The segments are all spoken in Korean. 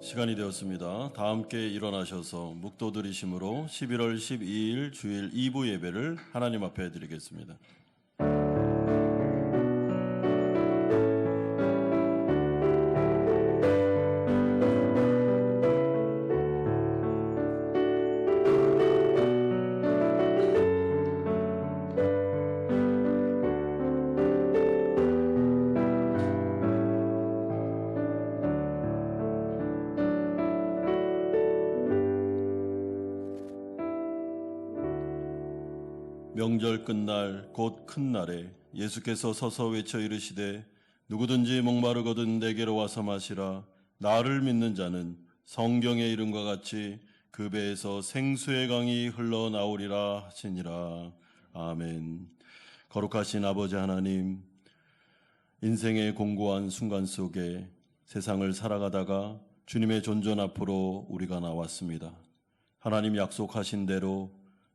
시간이 되었습니다. 다 함께 일어나셔서 묵도드리심으로 11월 12일 주일 2부 예배를 하나님 앞에 드리겠습니다. 명절 끝날 곧 큰 날에 예수께서 서서 외쳐 이르시되 누구든지 목마르거든 내게로 와서 마시라. 나를 믿는 자는 성경의 이름과 같이 그 배에서 생수의 강이 흘러나오리라 하시니라. 아멘. 거룩하신 아버지 하나님, 인생의 공고한 순간 속에 세상을 살아가다가 주님의 존전 앞으로 우리가 나왔습니다. 하나님 약속하신 대로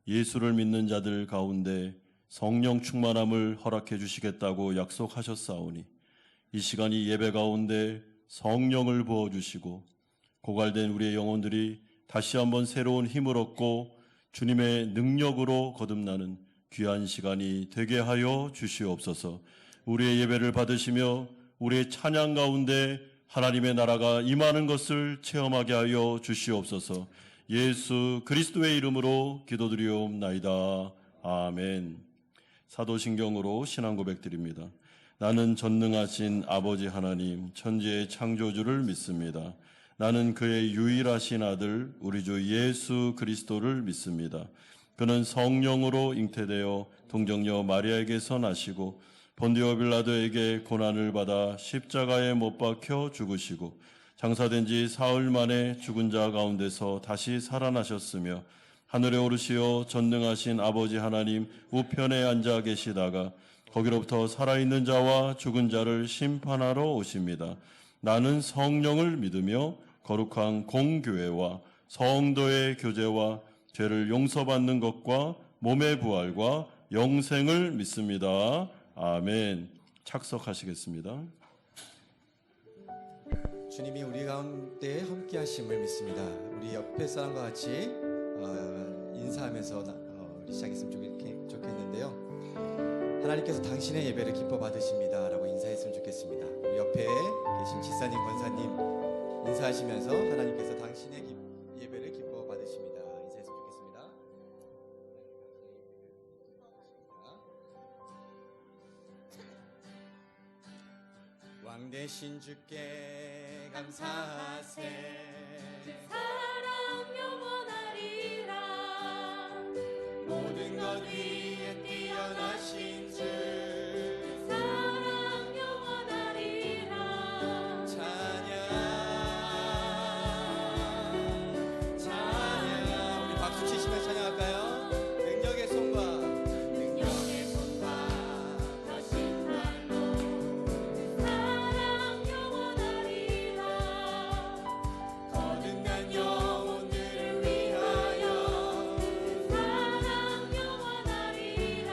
예수를 믿는 자들 가운데 성령 충만함을 허락해 주시겠다고 약속하셨사오니 이 시간이 예배 가운데 성령을 부어주시고 고갈된 우리의 영혼들이 다시 한번 새로운 힘을 얻고 주님의 능력으로 거듭나는 귀한 시간이 되게 하여 주시옵소서. 우리의 예배를 받으시며 우리의 찬양 가운데 하나님의 나라가 임하는 것을 체험하게 하여 주시옵소서. 예수 그리스도의 이름으로 기도드리옵나이다. 아멘. 사도신경으로 신앙 고백드립니다. 나는 전능하신 아버지 하나님 천지의 창조주를 믿습니다. 나는 그의 유일하신 아들 우리 주 예수 그리스도를 믿습니다. 그는 성령으로 잉태되어 동정녀 마리아에게서 나시고 본디오 빌라도에게 고난을 받아 십자가에 못 박혀 죽으시고 장사된 지 사흘 만에 죽은 자 가운데서 다시 살아나셨으며 하늘에 오르시어 전능하신 아버지 하나님 우편에 앉아 계시다가 거기로부터 살아있는 자와 죽은 자를 심판하러 오십니다. 나는 성령을 믿으며 거룩한 공교회와 성도의 교제와 죄를 용서받는 것과 몸의 부활과 영생을 믿습니다. 아멘. 착석하시겠습니다. 주님이 우리 가운데 함께 하심을 믿습니다. 우리 옆에 사람과 같이 인사하면서 우리 시작했으면 좋겠는데요. 하나님께서 당신의 예배를 기뻐 받으십니다 라고 인사했으면 좋겠습니다. 우리 옆에 계신 지사님, 권사님 인사하시면서 하나님께서 당신의 예배를 기뻐 받으십니다 인사했으면 좋겠습니다. 왕 되신 주께 감사하세. 사랑 영원하리라. 모든 것 위에 뛰어나신 주 사랑 영원하리라. 찬양 찬양. 우리 박수 치시며 찬양할까요? 능력의 손과 능력의 손과 거신 발로 사랑 영원하리라. 거듭난 영혼들을 위하여 사랑 영원하리라.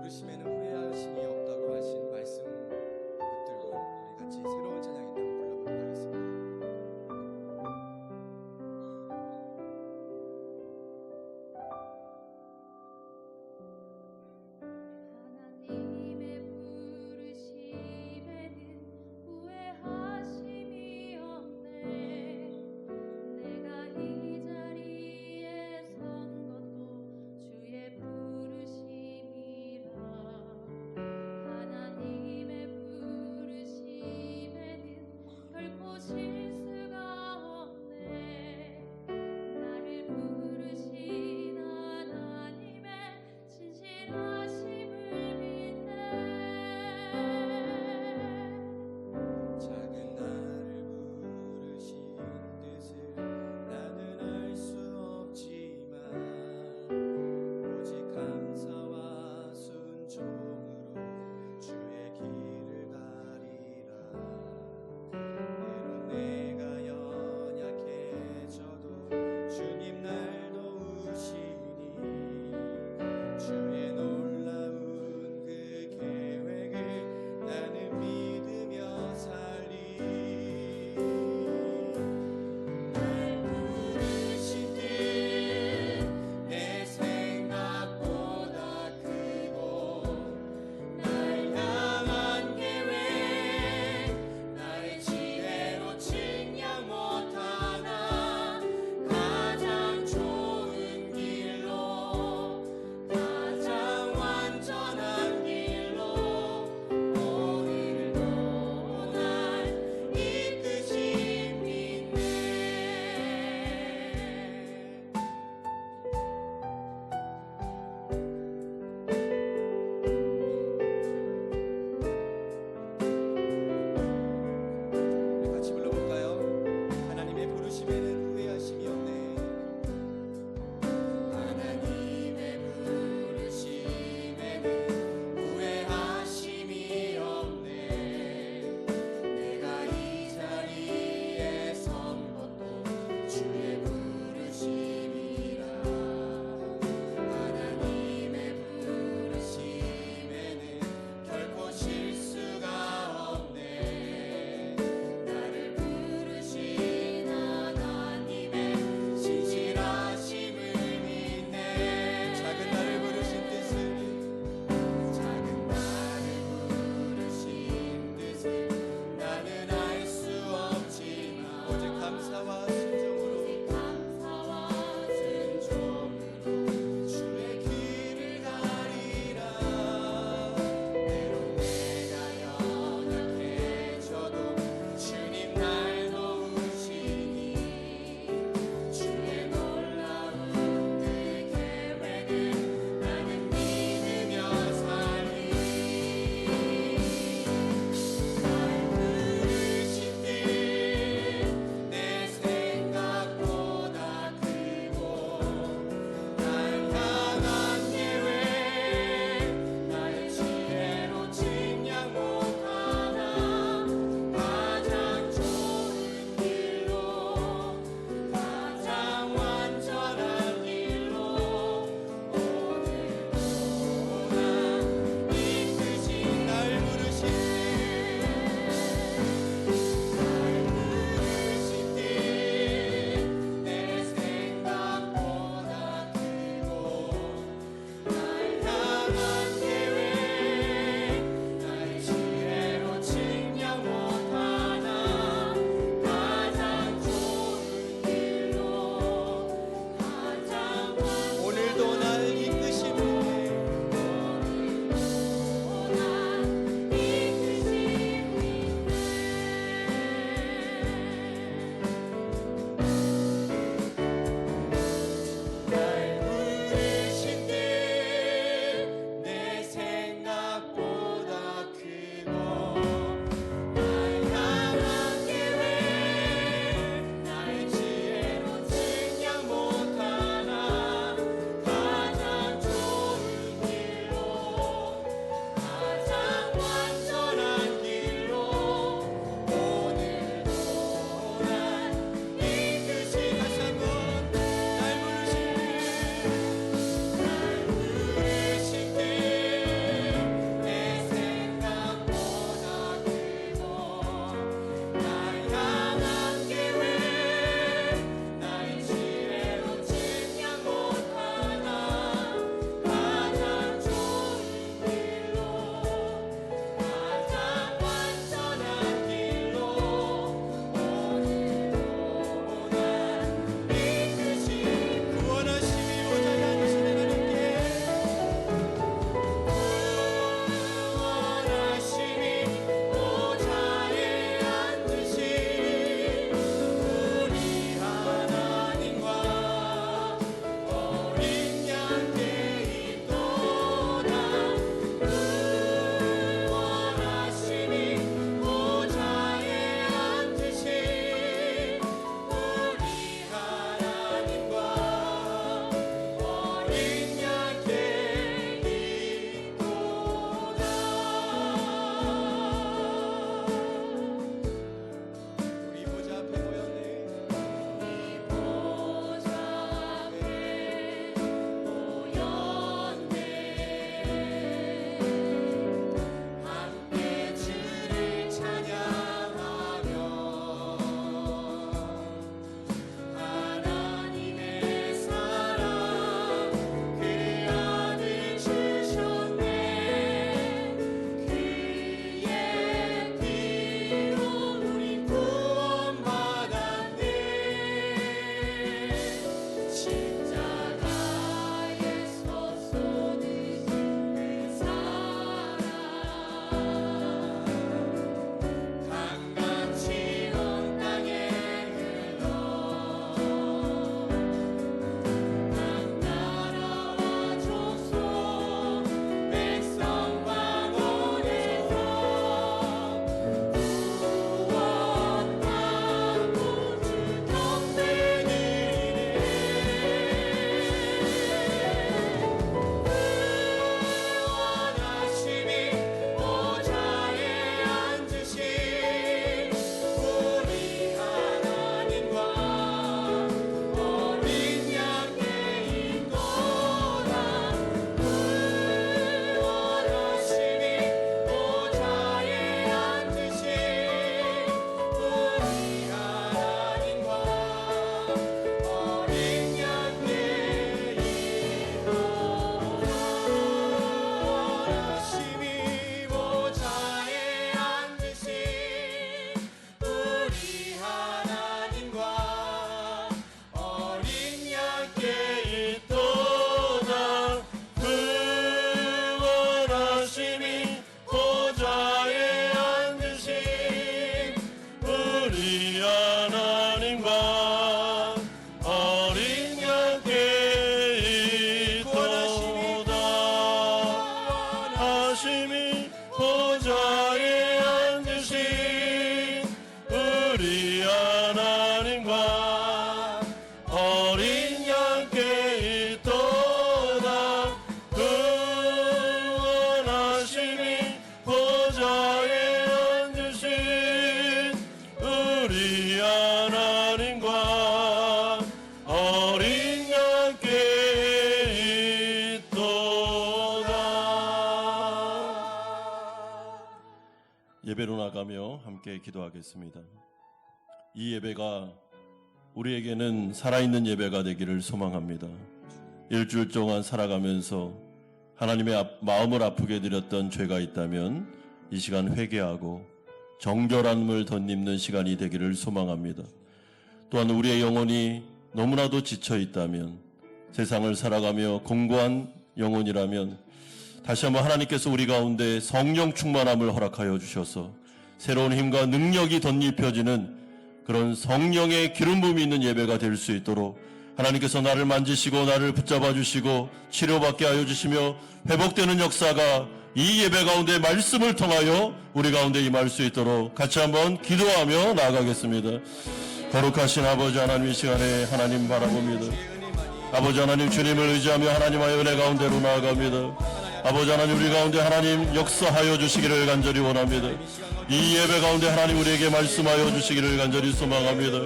부르심에는 후회하심이 없다고 하신 말씀 붙들고 우리 같이 새로운 찬양인데 한번 불러보도록 하겠습니다. 하나님의 부르심에는 후회하심이 없네. 내가 이 자리에 선 것도 주의 부르심이라. 예배로 나가며 함께 기도하겠습니다. 이 예배가 우리에게는 살아있는 예배가 되기를 소망합니다. 일주일 동안 살아가면서 하나님의 마음을 아프게 드렸던 죄가 있다면 이 시간 회개하고 정결함을 덧입는 시간이 되기를 소망합니다. 또한 우리의 영혼이 너무나도 지쳐 있다면, 세상을 살아가며 공고한 영혼이라면 다시 한번 하나님께서 우리 가운데 성령 충만함을 허락하여 주셔서 새로운 힘과 능력이 덧입혀지는 그런 성령의 기름 부음이 있는 예배가 될 수 있도록 하나님께서 나를 만지시고 나를 붙잡아 주시고 치료받게 하여 주시며 회복되는 역사가 이 예배 가운데 말씀을 통하여 우리 가운데 임할 수 있도록 같이 한번 기도하며 나아가겠습니다. 거룩하신 아버지 하나님, 이 시간에 하나님 바라봅니다. 아버지 하나님, 주님을 의지하며 하나님의 은혜 가운데로 나아갑니다. 아버지 하나님, 우리 가운데 하나님 역사하여 주시기를 간절히 원합니다. 이 예배 가운데 하나님 우리에게 말씀하여 주시기를 간절히 소망합니다.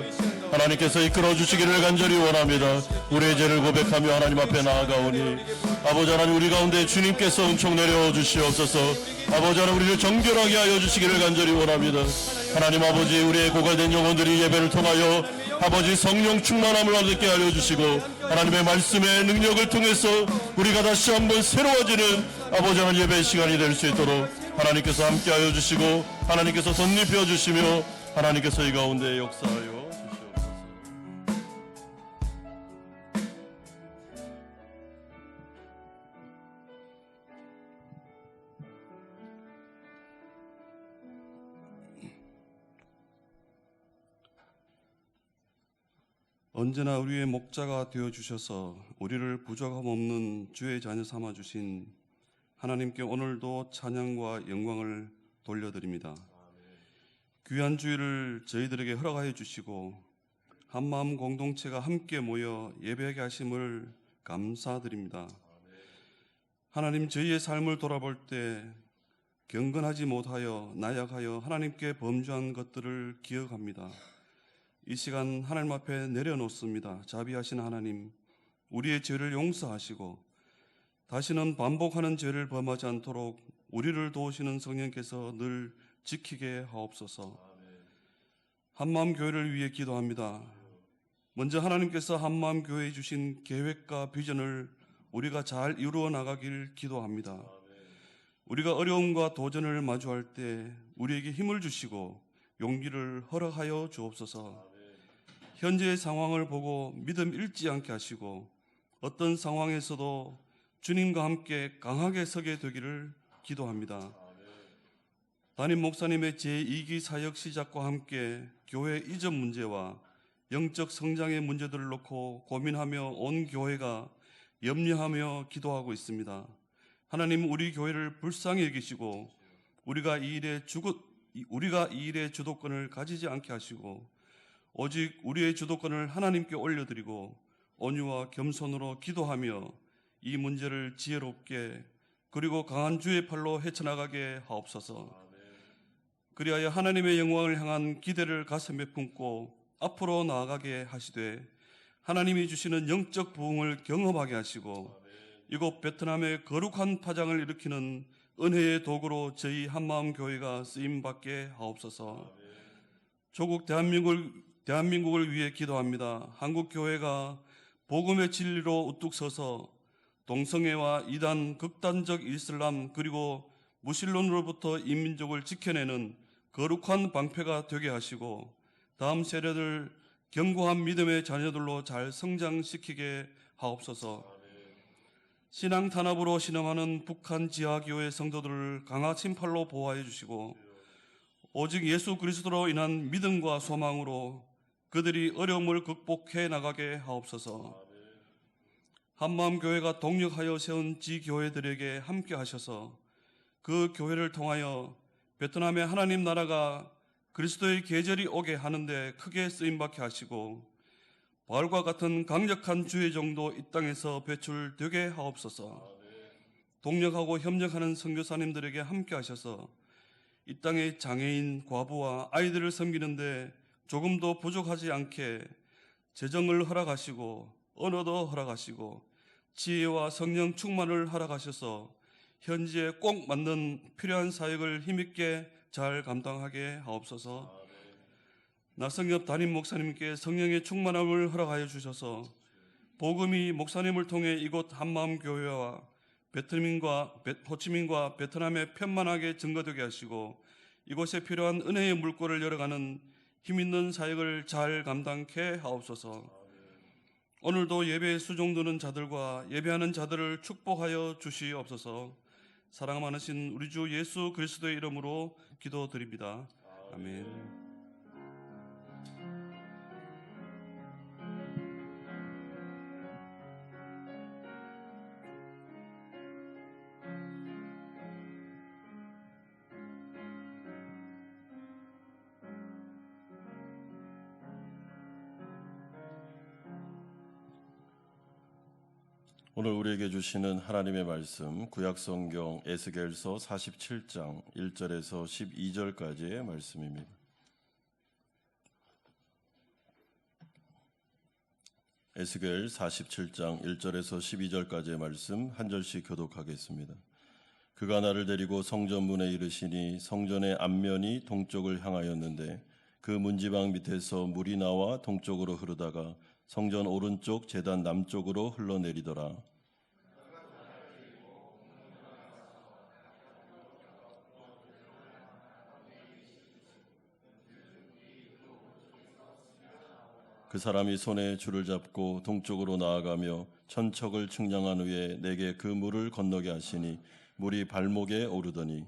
하나님께서 이끌어 주시기를 간절히 원합니다. 우리의 죄를 고백하며 하나님 앞에 나아가오니 아버지 하나님, 우리 가운데 주님께서 은총 내려 주시옵소서. 아버지 하나님, 우리를 정결하게 하여 주시기를 간절히 원합니다. 하나님 아버지, 우리의 고갈된 영혼들이 예배를 통하여 아버지 성령 충만함을 얻게 하여 주시고 하나님의 말씀의 능력을 통해서 우리가 다시 한번 새로워지는 아버지 하나님 예배 시간이 될 수 있도록 하나님께서 함께하여 주시고 하나님께서 덧입혀 주시며 하나님께서 이 가운데 역사하여 주시옵소서. 언제나 우리의 목자가 되어주셔서 우리를 부족함 없는 주의 자녀 삼아주신 하나님께 오늘도 찬양과 영광을 돌려드립니다. 귀한 주일을 저희들에게 허락하여 주시고 한마음 공동체가 함께 모여 예배하게 하심을 감사드립니다. 하나님, 저희의 삶을 돌아볼 때 경건하지 못하여 나약하여 하나님께 범죄한 것들을 기억합니다. 이 시간 하나님 앞에 내려놓습니다. 자비하신 하나님, 우리의 죄를 용서하시고 다시는 반복하는 죄를 범하지 않도록 우리를 도우시는 성령께서 늘 지키게 하옵소서. 한마음 교회를 위해 기도합니다. 먼저 하나님께서 한마음 교회에 주신 계획과 비전을 우리가 잘 이루어 나가길 기도합니다. 우리가 어려움과 도전을 마주할 때 우리에게 힘을 주시고 용기를 허락하여 주옵소서. 현재의 상황을 보고 믿음 잃지 않게 하시고 어떤 상황에서도 주님과 함께 강하게 서게 되기를 기도합니다. 담임 목사님의 제2기 사역 시작과 함께 교회 이전 문제와 영적 성장의 문제들을 놓고 고민하며 온 교회가 염려하며 기도하고 있습니다. 하나님, 우리 교회를 불쌍히 여기시고 우리가 이 일의 주도권을 가지지 않게 하시고 오직 우리의 주도권을 하나님께 올려드리고 온유와 겸손으로 기도하며 이 문제를 지혜롭게 그리고 강한 주의 팔로 헤쳐나가게 하옵소서. 그리하여 하나님의 영광을 향한 기대를 가슴에 품고 앞으로 나아가게 하시되 하나님이 주시는 영적 부흥을 경험하게 하시고 이곳 베트남의 거룩한 파장을 일으키는 은혜의 도구로 저희 한마음 교회가 쓰임받게 하옵소서. 조국 대한민국을 위해 기도합니다. 한국 교회가 복음의 진리로 우뚝 서서 동성애와 이단, 극단적 이슬람 그리고 무신론으로부터 인민족을 지켜내는 거룩한 방패가 되게 하시고 다음 세대들 견고한 믿음의 자녀들로 잘 성장시키게 하옵소서. 신앙 탄압으로 신음하는 북한 지하교회 성도들을 강하신 팔로 보호하여 주시고 오직 예수 그리스도로 인한 믿음과 소망으로 그들이 어려움을 극복해 나가게 하옵소서. 한마음 교회가 동력하여 세운 지교회들에게 함께 하셔서 그 교회를 통하여 베트남의 하나님 나라가 그리스도의 계절이 오게 하는데 크게 쓰임받게 하시고 바울과 같은 강력한 주의 정도 이 땅에서 배출되게 하옵소서. 동력하고 협력하는 선교사님들에게 함께 하셔서 이 땅의 장애인, 과부와 아이들을 섬기는데 조금도 부족하지 않게 재정을 허락하시고 언어도 허락하시고 지혜와 성령 충만을 허락하셔서 현지에 꼭 맞는 필요한 사역을 힘있게 잘 감당하게 하옵소서. 나성엽 담임 목사님께 성령의 충만함을 허락하여 주셔서 복음이 목사님을 통해 이곳 한마음교회와 호치민과 베트남에 편만하게 증거되게 하시고 이곳에 필요한 은혜의 물꼬를 열어가는 힘있는 사역을 잘 감당케 하옵소서. 오늘도 예배에 수종드는 자들과 예배하는 자들을 축복하여 주시옵소서. 사랑 많으신 우리 주 예수 그리스도의 이름으로 기도드립니다. 아멘. 오늘 우리에게 주시는 하나님의 말씀 구약성경 에스겔서 47장 1절에서 12절까지의 말씀입니다. 에스겔 47장 1절에서 12절까지의 말씀 한 절씩 교독하겠습니다. 그가 나를 데리고 성전문에 이르시니 성전의 앞면이 동쪽을 향하였는데 그 문지방 밑에서 물이 나와 동쪽으로 흐르다가 성전 오른쪽 제단 남쪽으로 흘러내리더라. 그 사람이 손에 줄을 잡고 동쪽으로 나아가며 천척을 측량한 후에 내게 그 물을 건너게 하시니 물이 발목에 오르더니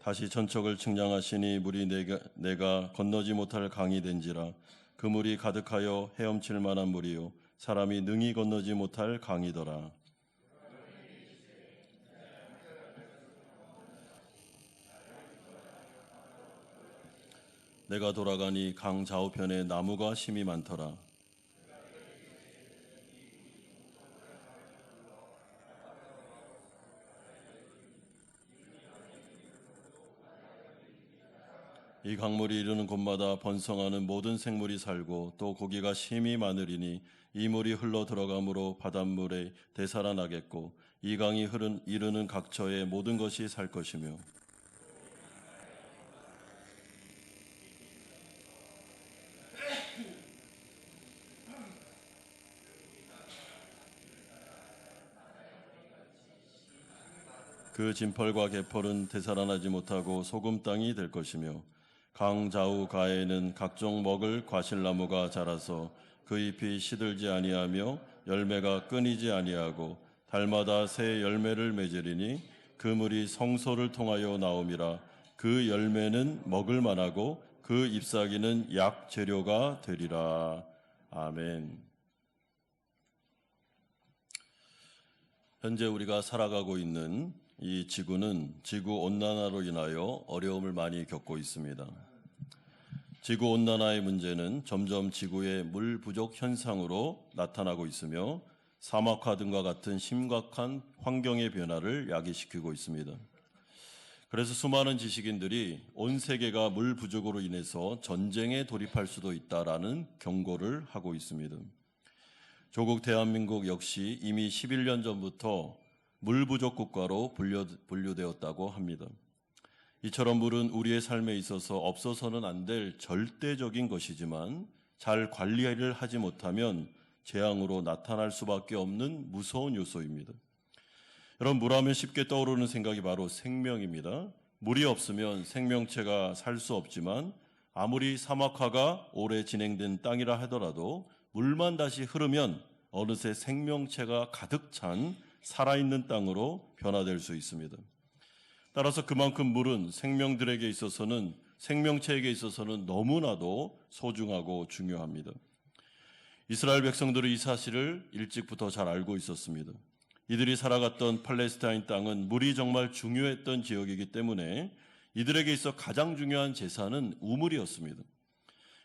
다시 천척을 측량하시니 물이 내가 건너지 못할 강이 된지라. 그 물이 가득하여 헤엄칠 만한 물이요 사람이 능히 건너지 못할 강이더라. 내가 돌아가니 강 좌우편에 나무가 심이 많더라. 이 강물이 이르는 곳마다 번성하는 모든 생물이 살고 또 고기가 심이 많으리니 이 물이 흘러 들어가므로 바닷물에 되살아나겠고 이 강이 이르는 각처에 모든 것이 살 것이며 그 진펄과 개펄은 되살아나지 못하고 소금 땅이 될 것이며 강 좌우 가에는 각종 먹을 과실나무가 자라서 그 잎이 시들지 아니하며 열매가 끊이지 아니하고 달마다 새 열매를 맺으리니 그 물이 성소를 통하여 나옴이라. 그 열매는 먹을 만하고 그 잎사귀는 약 재료가 되리라. 아멘. 현재 우리가 살아가고 있는 이 지구는 지구온난화로 인하여 어려움을 많이 겪고 있습니다. 지구온난화의 문제는 점점 지구의 물 부족 현상으로 나타나고 있으며 사막화 등과 같은 심각한 환경의 변화를 야기시키고 있습니다. 그래서 수많은 지식인들이 온 세계가 물 부족으로 인해서 전쟁에 돌입할 수도 있다라는 경고를 하고 있습니다. 조국 대한민국 역시 이미 11년 전부터 물 부족 국가로 분류되었다고 합니다. 이처럼 물은 우리의 삶에 있어서 없어서는 안 될 절대적인 것이지만 잘 관리를 하지 못하면 재앙으로 나타날 수밖에 없는 무서운 요소입니다. 여러분, 물하면 쉽게 떠오르는 생각이 바로 생명입니다. 물이 없으면 생명체가 살 수 없지만 아무리 사막화가 오래 진행된 땅이라 하더라도 물만 다시 흐르면 어느새 생명체가 가득 찬 살아있는 땅으로 변화될 수 있습니다. 따라서 그만큼 물은 생명들에게 있어서는 생명체에게 있어서는 너무나도 소중하고 중요합니다. 이스라엘 백성들은 이 사실을 일찍부터 잘 알고 있었습니다. 이들이 살아갔던 팔레스타인 땅은 물이 정말 중요했던 지역이기 때문에 이들에게 있어 가장 중요한 재산은 우물이었습니다.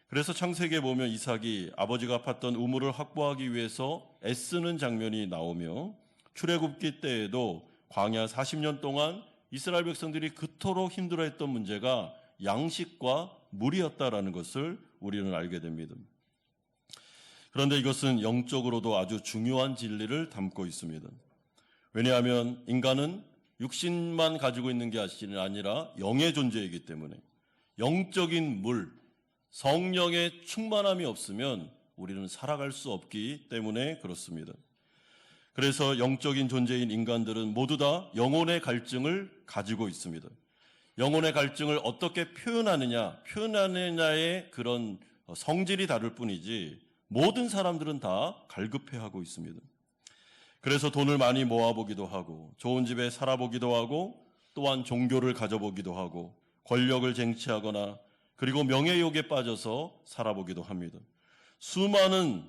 그래서 창세기에 보면 이삭이 아버지가 팠던 우물을 확보하기 위해서 애쓰는 장면이 나오며 출애굽기 때에도 광야 40년 동안 이스라엘 백성들이 그토록 힘들어했던 문제가 양식과 물이었다라는 것을 우리는 알게 됩니다. 그런데 이것은 영적으로도 아주 중요한 진리를 담고 있습니다. 왜냐하면 인간은 육신만 가지고 있는 게 아니라 영의 존재이기 때문에 영적인 물, 성령의 충만함이 없으면 우리는 살아갈 수 없기 때문에 그렇습니다. 그래서 영적인 존재인 인간들은 모두 다 영혼의 갈증을 가지고 있습니다. 영혼의 갈증을 어떻게 표현하느냐의 그런 성질이 다를 뿐이지 모든 사람들은 다 갈급해하고 있습니다. 그래서 돈을 많이 모아보기도 하고 좋은 집에 살아보기도 하고 또한 종교를 가져보기도 하고 권력을 쟁취하거나 그리고 명예욕에 빠져서 살아보기도 합니다. 수많은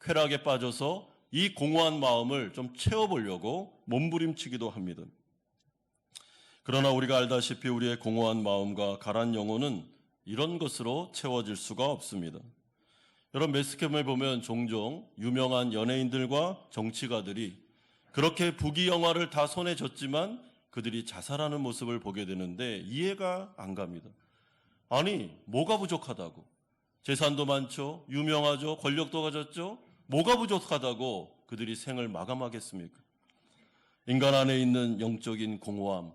쾌락에 빠져서 이 공허한 마음을 좀 채워보려고 몸부림치기도 합니다. 그러나 우리가 알다시피 우리의 공허한 마음과 가란 영혼은 이런 것으로 채워질 수가 없습니다. 여러분 매스컴에 보면 종종 유명한 연예인들과 정치가들이 그렇게 부귀영화를 다 손에 쥐었지만 그들이 자살하는 모습을 보게 되는데 이해가 안 갑니다. 아니 뭐가 부족하다고? 재산도 많죠, 유명하죠, 권력도 가졌죠. 뭐가 부족하다고 그들이 생을 마감하겠습니까? 인간 안에 있는 영적인 공허함,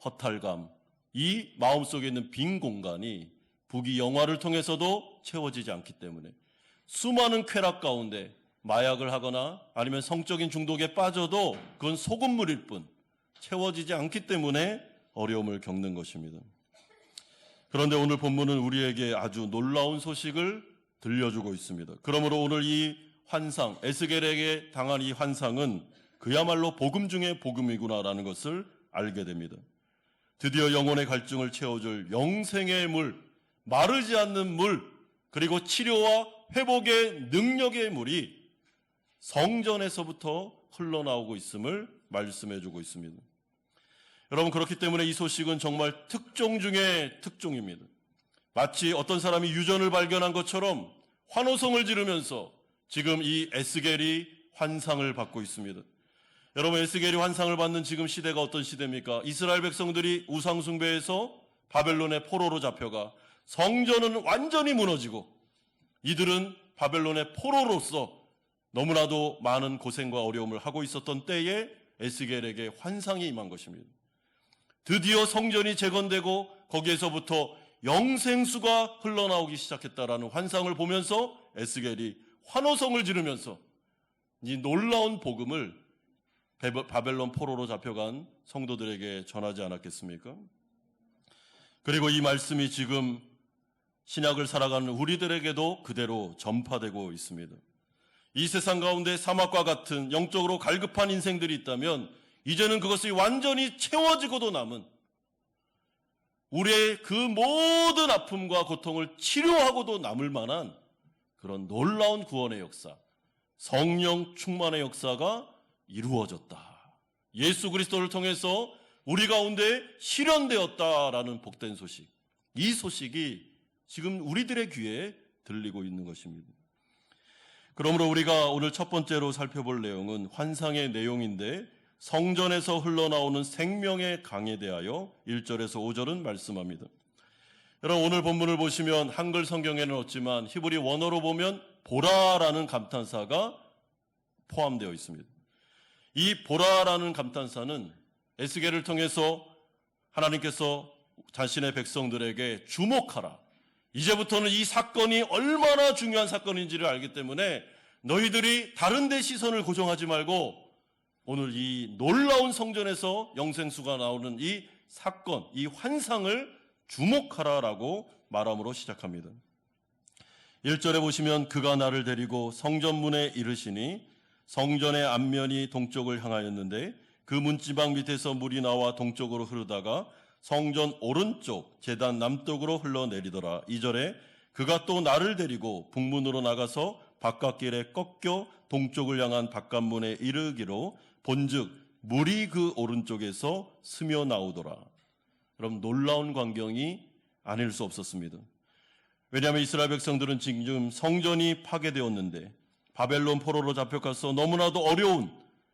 허탈감, 이 마음속에 있는 빈 공간이 부귀영화를 통해서도 채워지지 않기 때문에 수많은 쾌락 가운데 마약을 하거나 아니면 성적인 중독에 빠져도 그건 소금물일 뿐 채워지지 않기 때문에 어려움을 겪는 것입니다. 그런데 오늘 본문은 우리에게 아주 놀라운 소식을 들려주고 있습니다. 그러므로 오늘 이 환상, 에스겔에게 당한 이 환상은 그야말로 복음 중의 복음이구나라는 것을 알게 됩니다. 드디어 영혼의 갈증을 채워줄 영생의 물, 마르지 않는 물, 그리고 치료와 회복의 능력의 물이 성전에서부터 흘러나오고 있음을 말씀해주고 있습니다. 여러분 그렇기 때문에 이 소식은 정말 특종 중의 특종입니다. 마치 어떤 사람이 유전을 발견한 것처럼 환호성을 지르면서 지금 이 에스겔이 환상을 받고 있습니다. 여러분 에스겔이 환상을 받는 지금 시대가 어떤 시대입니까? 이스라엘 백성들이 우상 숭배에서 바벨론의 포로로 잡혀가 성전은 완전히 무너지고 이들은 바벨론의 포로로서 너무나도 많은 고생과 어려움을 하고 있었던 때에 에스겔에게 환상이 임한 것입니다. 드디어 성전이 재건되고 거기에서부터 영생수가 흘러나오기 시작했다라는 환상을 보면서 에스겔이 환호성을 지르면서 이 놀라운 복음을 바벨론 포로로 잡혀간 성도들에게 전하지 않았겠습니까? 그리고 이 말씀이 지금 신약을 살아가는 우리들에게도 그대로 전파되고 있습니다. 이 세상 가운데 사막과 같은 영적으로 갈급한 인생들이 있다면 이제는 그것이 완전히 채워지고도 남은 우리의 그 모든 아픔과 고통을 치료하고도 남을 만한 그런 놀라운 구원의 역사, 성령 충만의 역사가 이루어졌다. 예수 그리스도를 통해서 우리 가운데 실현되었다라는 복된 소식. 이 소식이 지금 우리들의 귀에 들리고 있는 것입니다. 그러므로 우리가 오늘 첫 번째로 살펴볼 내용은 환상의 내용인데 성전에서 흘러나오는 생명의 강에 대하여 1절에서 5절은 말씀합니다. 여러분 오늘 본문을 보시면 한글 성경에는 없지만 히브리 원어로 보면 보라라는 감탄사가 포함되어 있습니다. 이 보라라는 감탄사는 에스겔을 통해서 하나님께서 자신의 백성들에게 주목하라. 이제부터는 이 사건이 얼마나 중요한 사건인지를 알기 때문에 너희들이 다른 데 시선을 고정하지 말고 오늘 이 놀라운 성전에서 영생수가 나오는 이 사건, 이 환상을 주목하라라고 말함으로 시작합니다. 1절에 보시면 그가 나를 데리고 성전문에 이르시니 성전의 앞면이 동쪽을 향하였는데 그 문지방 밑에서 물이 나와 동쪽으로 흐르다가 성전 오른쪽 제단 남쪽으로 흘러내리더라. 2절에 그가 또 나를 데리고 북문으로 나가서 바깥길에 꺾여 동쪽을 향한 바깥문에 이르기로 본즉 물이 그 오른쪽에서 스며 나오더라. 그럼 놀라운 광경이 아닐 수 없었습니다. 왜냐하면 이스라엘 백성들은 지금 성전이 파괴되었는데 바벨론 포로로 잡혀가서 너무나도 어려운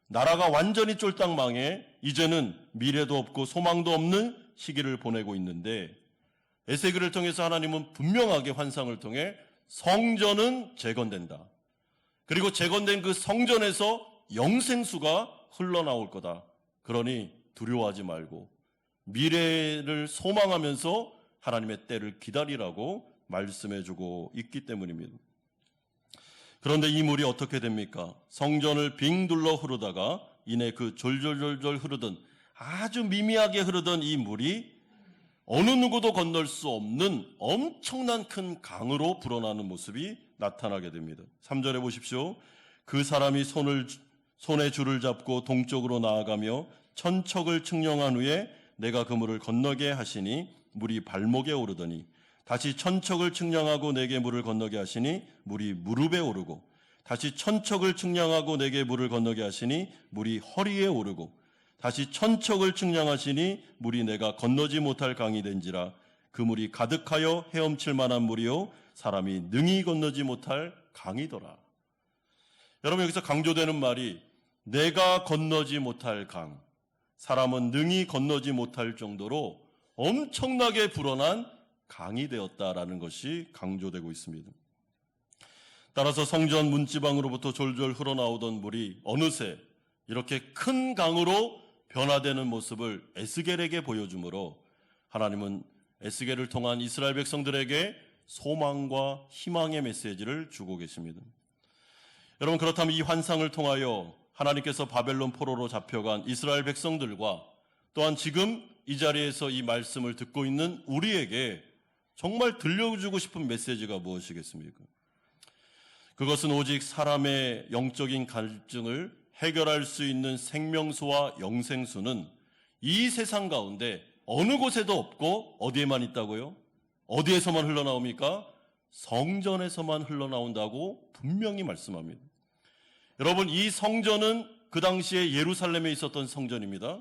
나라가 완전히 쫄딱 망해 이제는 미래도 없고 소망도 없는 시기를 보내고 있는데 에스겔을 통해서 하나님은 분명하게 환상을 통해 성전은 재건된다. 그리고 재건된 그 성전에서 영생수가 흘러나올 거다. 그러니 두려워하지 말고 미래를 소망하면서 하나님의 때를 기다리라고 말씀해주고 있기 때문입니다. 그런데 이 물이 어떻게 됩니까? 성전을 빙 둘러 흐르다가 이내 그 졸졸졸졸 흐르던 아주 미미하게 흐르던 이 물이 어느 누구도 건널 수 없는 엄청난 큰 강으로 불어나는 모습이 나타나게 됩니다. 3절에 보십시오. 그 사람이 손에 줄을 잡고 동쪽으로 나아가며 천척을 측량한 후에 내가 그 물을 건너게 하시니 물이 발목에 오르더니 다시 천척을 측량하고 내게 물을 건너게 하시니 물이 무릎에 오르고 다시 천척을 측량하고 내게 물을 건너게 하시니 물이 허리에 오르고 다시 천척을 측량하시니 물이 내가 건너지 못할 강이 된지라 그 물이 가득하여 헤엄칠 만한 물이요 사람이 능히 건너지 못할 강이더라. 여러분 여기서 강조되는 말이 내가 건너지 못할 강, 사람은 능히 건너지 못할 정도로 엄청나게 불어난 강이 되었다라는 것이 강조되고 있습니다. 따라서 성전 문지방으로부터 졸졸 흘러나오던 물이 어느새 이렇게 큰 강으로 변화되는 모습을 에스겔에게 보여주므로 하나님은 에스겔을 통한 이스라엘 백성들에게 소망과 희망의 메시지를 주고 계십니다. 여러분 그렇다면 이 환상을 통하여 하나님께서 바벨론 포로로 잡혀간 이스라엘 백성들과 또한 지금 이 자리에서 이 말씀을 듣고 있는 우리에게 정말 들려주고 싶은 메시지가 무엇이겠습니까? 그것은 오직 사람의 영적인 갈증을 해결할 수 있는 생명수와 영생수는 이 세상 가운데 어느 곳에도 없고 어디에만 있다고요? 어디에서만 흘러나옵니까? 성전에서만 흘러나온다고 분명히 말씀합니다. 여러분 이 성전은 그 당시에 예루살렘에 있었던 성전입니다.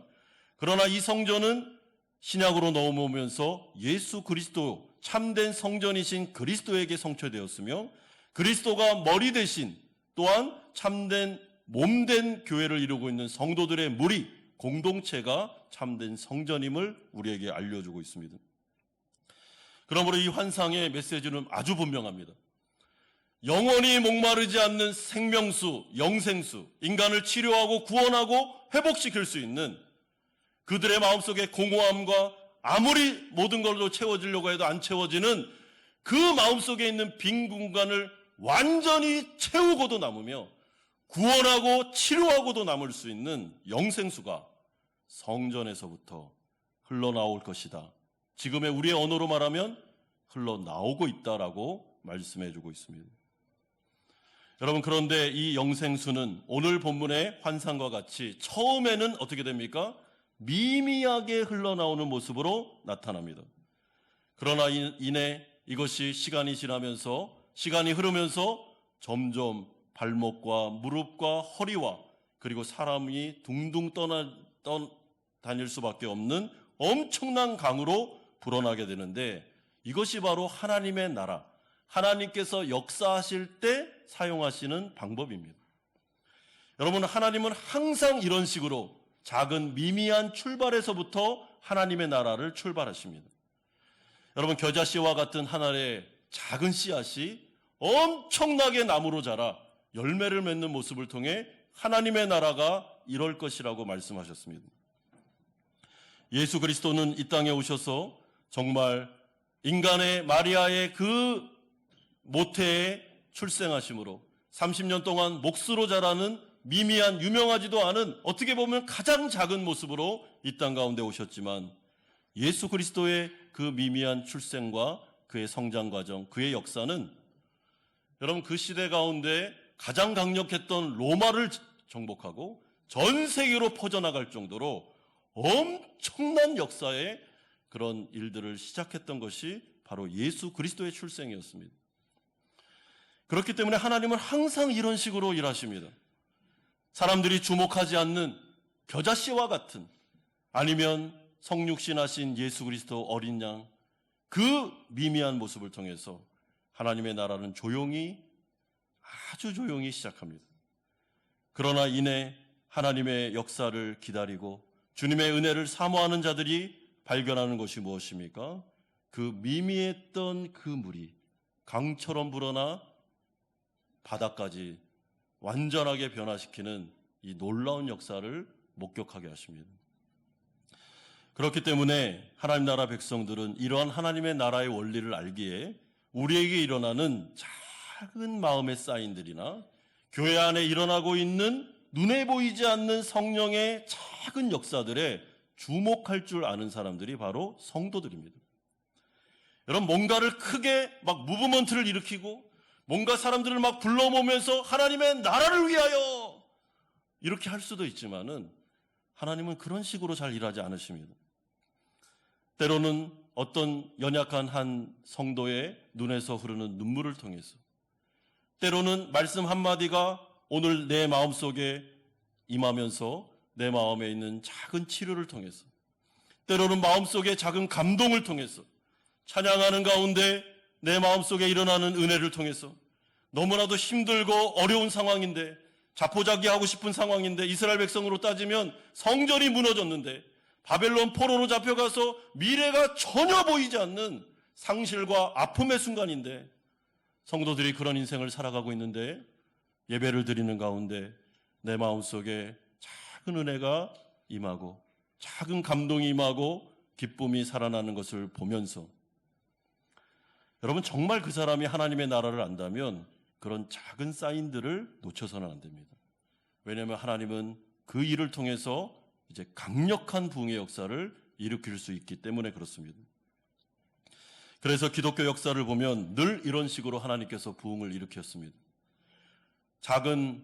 그러나 이 성전은 신약으로 넘어오면서 예수 그리스도 참된 성전이신 그리스도에게 성취되었으며 그리스도가 머리 대신 또한 참된 몸된 교회를 이루고 있는 성도들의 무리 공동체가 참된 성전임을 우리에게 알려주고 있습니다. 그러므로 이 환상의 메시지는 아주 분명합니다. 영원히 목마르지 않는 생명수, 영생수, 인간을 치료하고 구원하고 회복시킬 수 있는 그들의 마음속의 공허함과 아무리 모든 걸로 채워지려고 해도 안 채워지는 그 마음속에 있는 빈 공간을 완전히 채우고도 남으며 구원하고 치료하고도 남을 수 있는 영생수가 성전에서부터 흘러나올 것이다. 지금의 우리의 언어로 말하면 흘러나오고 있다라고 말씀해주고 있습니다. 여러분 그런데 이 영생수는 오늘 본문의 환상과 같이 처음에는 어떻게 됩니까? 미미하게 흘러나오는 모습으로 나타납니다. 그러나 이내 이것이 시간이 흐르면서 점점 발목과 무릎과 허리와 그리고 사람이 둥둥 다닐 수밖에 없는 엄청난 강으로 불어나게 되는데 이것이 바로 하나님의 나라, 하나님께서 역사하실 때 사용하시는 방법입니다. 여러분 하나님은 항상 이런 식으로 작은 미미한 출발에서부터 하나님의 나라를 출발하십니다. 여러분 겨자씨와 같은 하나의 작은 씨앗이 엄청나게 나무로 자라 열매를 맺는 모습을 통해 하나님의 나라가 이럴 것이라고 말씀하셨습니다. 예수 그리스도는 이 땅에 오셔서 정말 인간의 마리아의 그 모태에 출생하심으로 30년 동안 몫으로 자라는 미미한 유명하지도 않은 어떻게 보면 가장 작은 모습으로 이 땅 가운데 오셨지만 예수 그리스도의 그 미미한 출생과 그의 성장 과정, 그의 역사는 여러분 그 시대 가운데 가장 강력했던 로마를 정복하고 전 세계로 퍼져나갈 정도로 엄청난 역사의 그런 일들을 시작했던 것이 바로 예수 그리스도의 출생이었습니다. 그렇기 때문에 하나님은 항상 이런 식으로 일하십니다. 사람들이 주목하지 않는 겨자씨와 같은 아니면 성육신하신 예수 그리스도 어린 양 그 미미한 모습을 통해서 하나님의 나라는 아주 조용히 시작합니다. 그러나 이내 하나님의 역사를 기다리고 주님의 은혜를 사모하는 자들이 발견하는 것이 무엇입니까? 그 미미했던 그 물이 강처럼 불어나 바다까지 완전하게 변화시키는 이 놀라운 역사를 목격하게 하십니다. 그렇기 때문에 하나님 나라 백성들은 이러한 하나님의 나라의 원리를 알기에 우리에게 일어나는 작은 마음의 사인들이나 교회 안에 일어나고 있는 눈에 보이지 않는 성령의 작은 역사들에 주목할 줄 아는 사람들이 바로 성도들입니다. 여러분, 뭔가를 크게 막 무브먼트를 일으키고 뭔가 사람들을 막 불러 모으면서 하나님의 나라를 위하여 이렇게 할 수도 있지만은 하나님은 그런 식으로 잘 일하지 않으십니다. 때로는 어떤 연약한 한 성도의 눈에서 흐르는 눈물을 통해서, 때로는 말씀 한마디가 오늘 내 마음속에 임하면서 내 마음에 있는 작은 치료를 통해서, 때로는 마음속에 작은 감동을 통해서, 찬양하는 가운데 내 마음속에 일어나는 은혜를 통해서, 너무나도 힘들고 어려운 상황인데, 자포자기하고 싶은 상황인데, 이스라엘 백성으로 따지면 성전이 무너졌는데 바벨론 포로로 잡혀가서 미래가 전혀 보이지 않는 상실과 아픔의 순간인데, 성도들이 그런 인생을 살아가고 있는데 예배를 드리는 가운데 내 마음속에 작은 은혜가 임하고 작은 감동이 임하고 기쁨이 살아나는 것을 보면서, 여러분, 정말 그 사람이 하나님의 나라를 안다면 그런 작은 사인들을 놓쳐서는 안 됩니다. 왜냐하면 하나님은 그 일을 통해서 이제 강력한 부흥의 역사를 일으킬 수 있기 때문에 그렇습니다. 그래서 기독교 역사를 보면 늘 이런 식으로 하나님께서 부흥을 일으켰습니다. 작은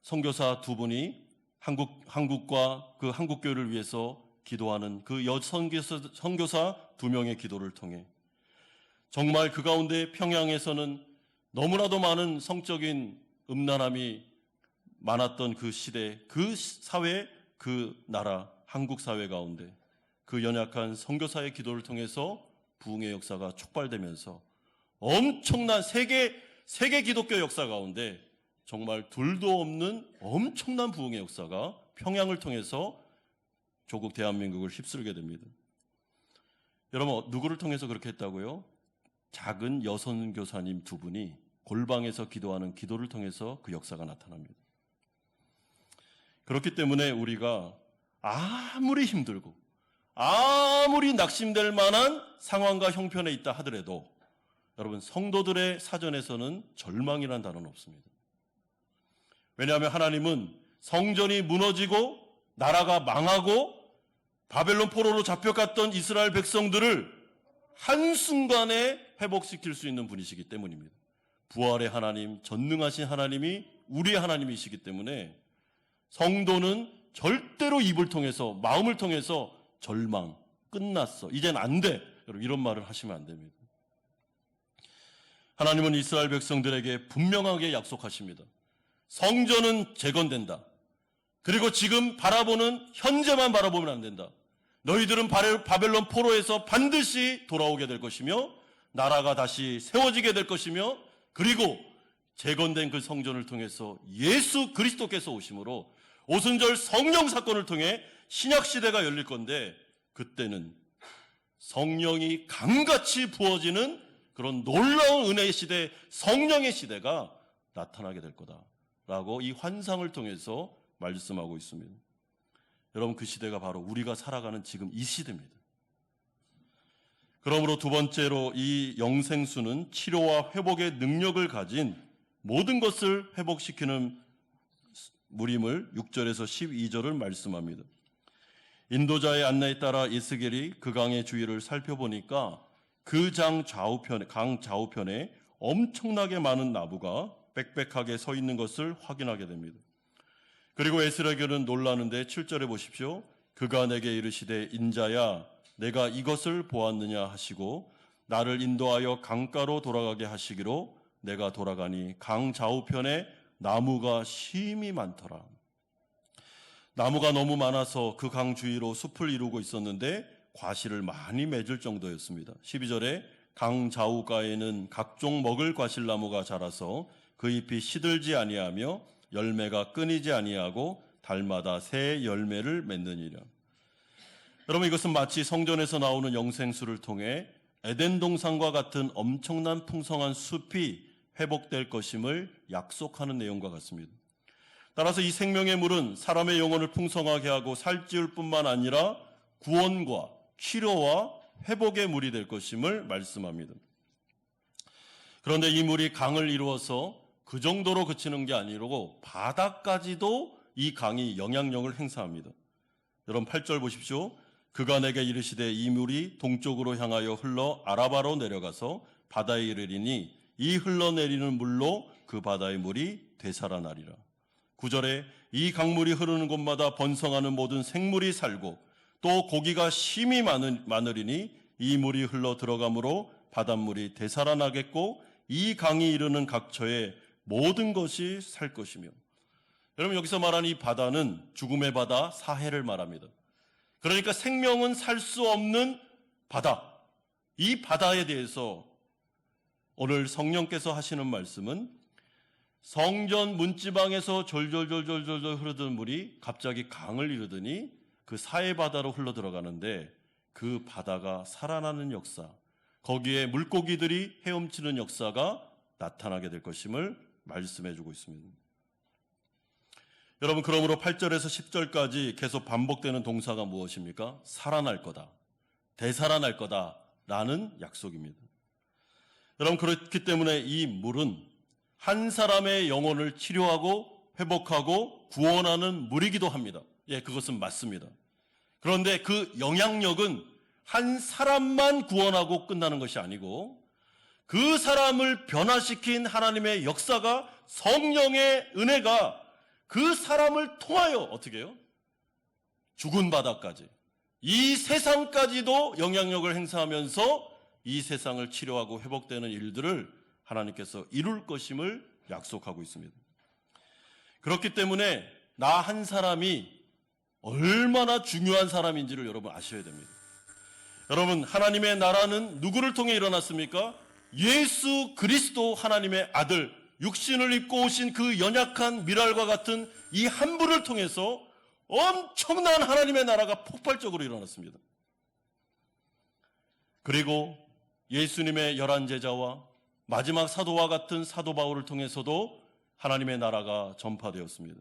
선교사 두 분이 한국과 그 한국교회를 위해서 기도하는 그 선교사 두 명의 기도를 통해 정말 그 가운데 평양에서는 너무나도 많은 성적인 음란함이 많았던 그 시대, 그 사회, 그 나라, 한국 사회 가운데 그 연약한 선교사의 기도를 통해서 부흥의 역사가 촉발되면서 엄청난 세계 기독교 역사 가운데 정말 둘도 없는 엄청난 부흥의 역사가 평양을 통해서 조국 대한민국을 휩쓸게 됩니다. 여러분, 누구를 통해서 그렇게 했다고요? 작은 여선교사님 두 분이 골방에서 기도하는 기도를 통해서 그 역사가 나타납니다. 그렇기 때문에 우리가 아무리 힘들고 아무리 낙심될 만한 상황과 형편에 있다 하더라도 여러분, 성도들의 사전에서는 절망이란 단어는 없습니다. 왜냐하면 하나님은 성전이 무너지고 나라가 망하고 바벨론 포로로 잡혀갔던 이스라엘 백성들을 한순간에 회복시킬 수 있는 분이시기 때문입니다. 부활의 하나님, 전능하신 하나님이 우리의 하나님이시기 때문에 성도는 절대로 입을 통해서, 마음을 통해서 절망, 끝났어, 이젠 안 돼, 여러분, 이런 말을 하시면 안 됩니다. 하나님은 이스라엘 백성들에게 분명하게 약속하십니다. 성전은 재건된다. 그리고 지금 바라보는 현재만 바라보면 안 된다. 너희들은 바벨론 포로에서 반드시 돌아오게 될 것이며 나라가 다시 세워지게 될 것이며, 그리고 재건된 그 성전을 통해서 예수 그리스도께서 오심으로 오순절 성령 사건을 통해 신약 시대가 열릴 건데, 그때는 성령이 강같이 부어지는 그런 놀라운 은혜의 시대, 성령의 시대가 나타나게 될 거다라고 이 환상을 통해서 말씀하고 있습니다. 여러분, 그 시대가 바로 우리가 살아가는 지금 이 시대입니다. 그러므로 두 번째로 이 영생수는 치료와 회복의 능력을 가진 모든 것을 회복시키는 물임을 6절에서 12절을 말씀합니다. 인도자의 안내에 따라 에스겔이 그 강의 주위를 살펴보니까 그 강 좌우편에 엄청나게 많은 나무가 빽빽하게 서 있는 것을 확인하게 됩니다. 그리고 에스겔은 놀라는데 7절에 보십시오. 그가 내게 이르시되 인자야, 내가 이것을 보았느냐 하시고 나를 인도하여 강가로 돌아가게 하시기로 내가 돌아가니 강 좌우편에 나무가 심히 많더라. 나무가 너무 많아서 그 강 주위로 숲을 이루고 있었는데 과실을 많이 맺을 정도였습니다. 12절에 강 좌우가에는 각종 먹을 과실나무가 자라서 그 잎이 시들지 아니하며 열매가 끊이지 아니하고 달마다 새 열매를 맺느니라. 여러분, 이것은 마치 성전에서 나오는 영생수를 통해 에덴 동산과 같은 엄청난 풍성한 숲이 회복될 것임을 약속하는 내용과 같습니다. 따라서 이 생명의 물은 사람의 영혼을 풍성하게 하고 살찌울 뿐만 아니라 구원과 치료와 회복의 물이 될 것임을 말씀합니다. 그런데 이 물이 강을 이루어서 그 정도로 그치는 게 아니고 바다까지도 이 강이 영향력을 행사합니다. 여러분 8절 보십시오. 그가 내게 이르시되 이 물이 동쪽으로 향하여 흘러 아라바로 내려가서 바다에 이르리니 이 흘러내리는 물로 그 바다의 물이 되살아나리라. 9절에 이 강물이 흐르는 곳마다 번성하는 모든 생물이 살고 또 고기가 심히 많으리니 이 물이 흘러 들어가므로 바닷물이 되살아나겠고 이 강이 이르는 각처에 모든 것이 살 것이며. 여러분 여기서 말하는 이 바다는 죽음의 바다 사해를 말합니다. 그러니까 생명은 살 수 없는 바다, 이 바다에 대해서 오늘 성령께서 하시는 말씀은 성전 문지방에서 졸졸졸졸졸 흐르던 물이 갑자기 강을 이루더니 그 사해 바다로 흘러 들어가는데 그 바다가 살아나는 역사, 거기에 물고기들이 헤엄치는 역사가 나타나게 될 것임을 말씀해 주고 있습니다. 여러분 그러므로 8절에서 10절까지 계속 반복되는 동사가 무엇입니까? 살아날 거다, 되살아날 거다라는 약속입니다. 여러분 그렇기 때문에 이 물은 한 사람의 영혼을 치료하고 회복하고 구원하는 물이기도 합니다. 예, 그것은 맞습니다. 그런데 그 영향력은 한 사람만 구원하고 끝나는 것이 아니고 그 사람을 변화시킨 하나님의 역사가, 성령의 은혜가 그 사람을 통하여 어떻게 해요? 죽은 바다까지, 이 세상까지도 영향력을 행사하면서 이 세상을 치료하고 회복되는 일들을 하나님께서 이룰 것임을 약속하고 있습니다. 그렇기 때문에 나 한 사람이 얼마나 중요한 사람인지를 여러분 아셔야 됩니다. 여러분 하나님의 나라는 누구를 통해 일어났습니까? 예수 그리스도 하나님의 아들, 육신을 입고 오신 그 연약한 미랄과 같은 이 한 분을 통해서 엄청난 하나님의 나라가 폭발적으로 일어났습니다. 그리고 예수님의 11제자와 마지막 사도와 같은 사도 바울을 통해서도 하나님의 나라가 전파되었습니다.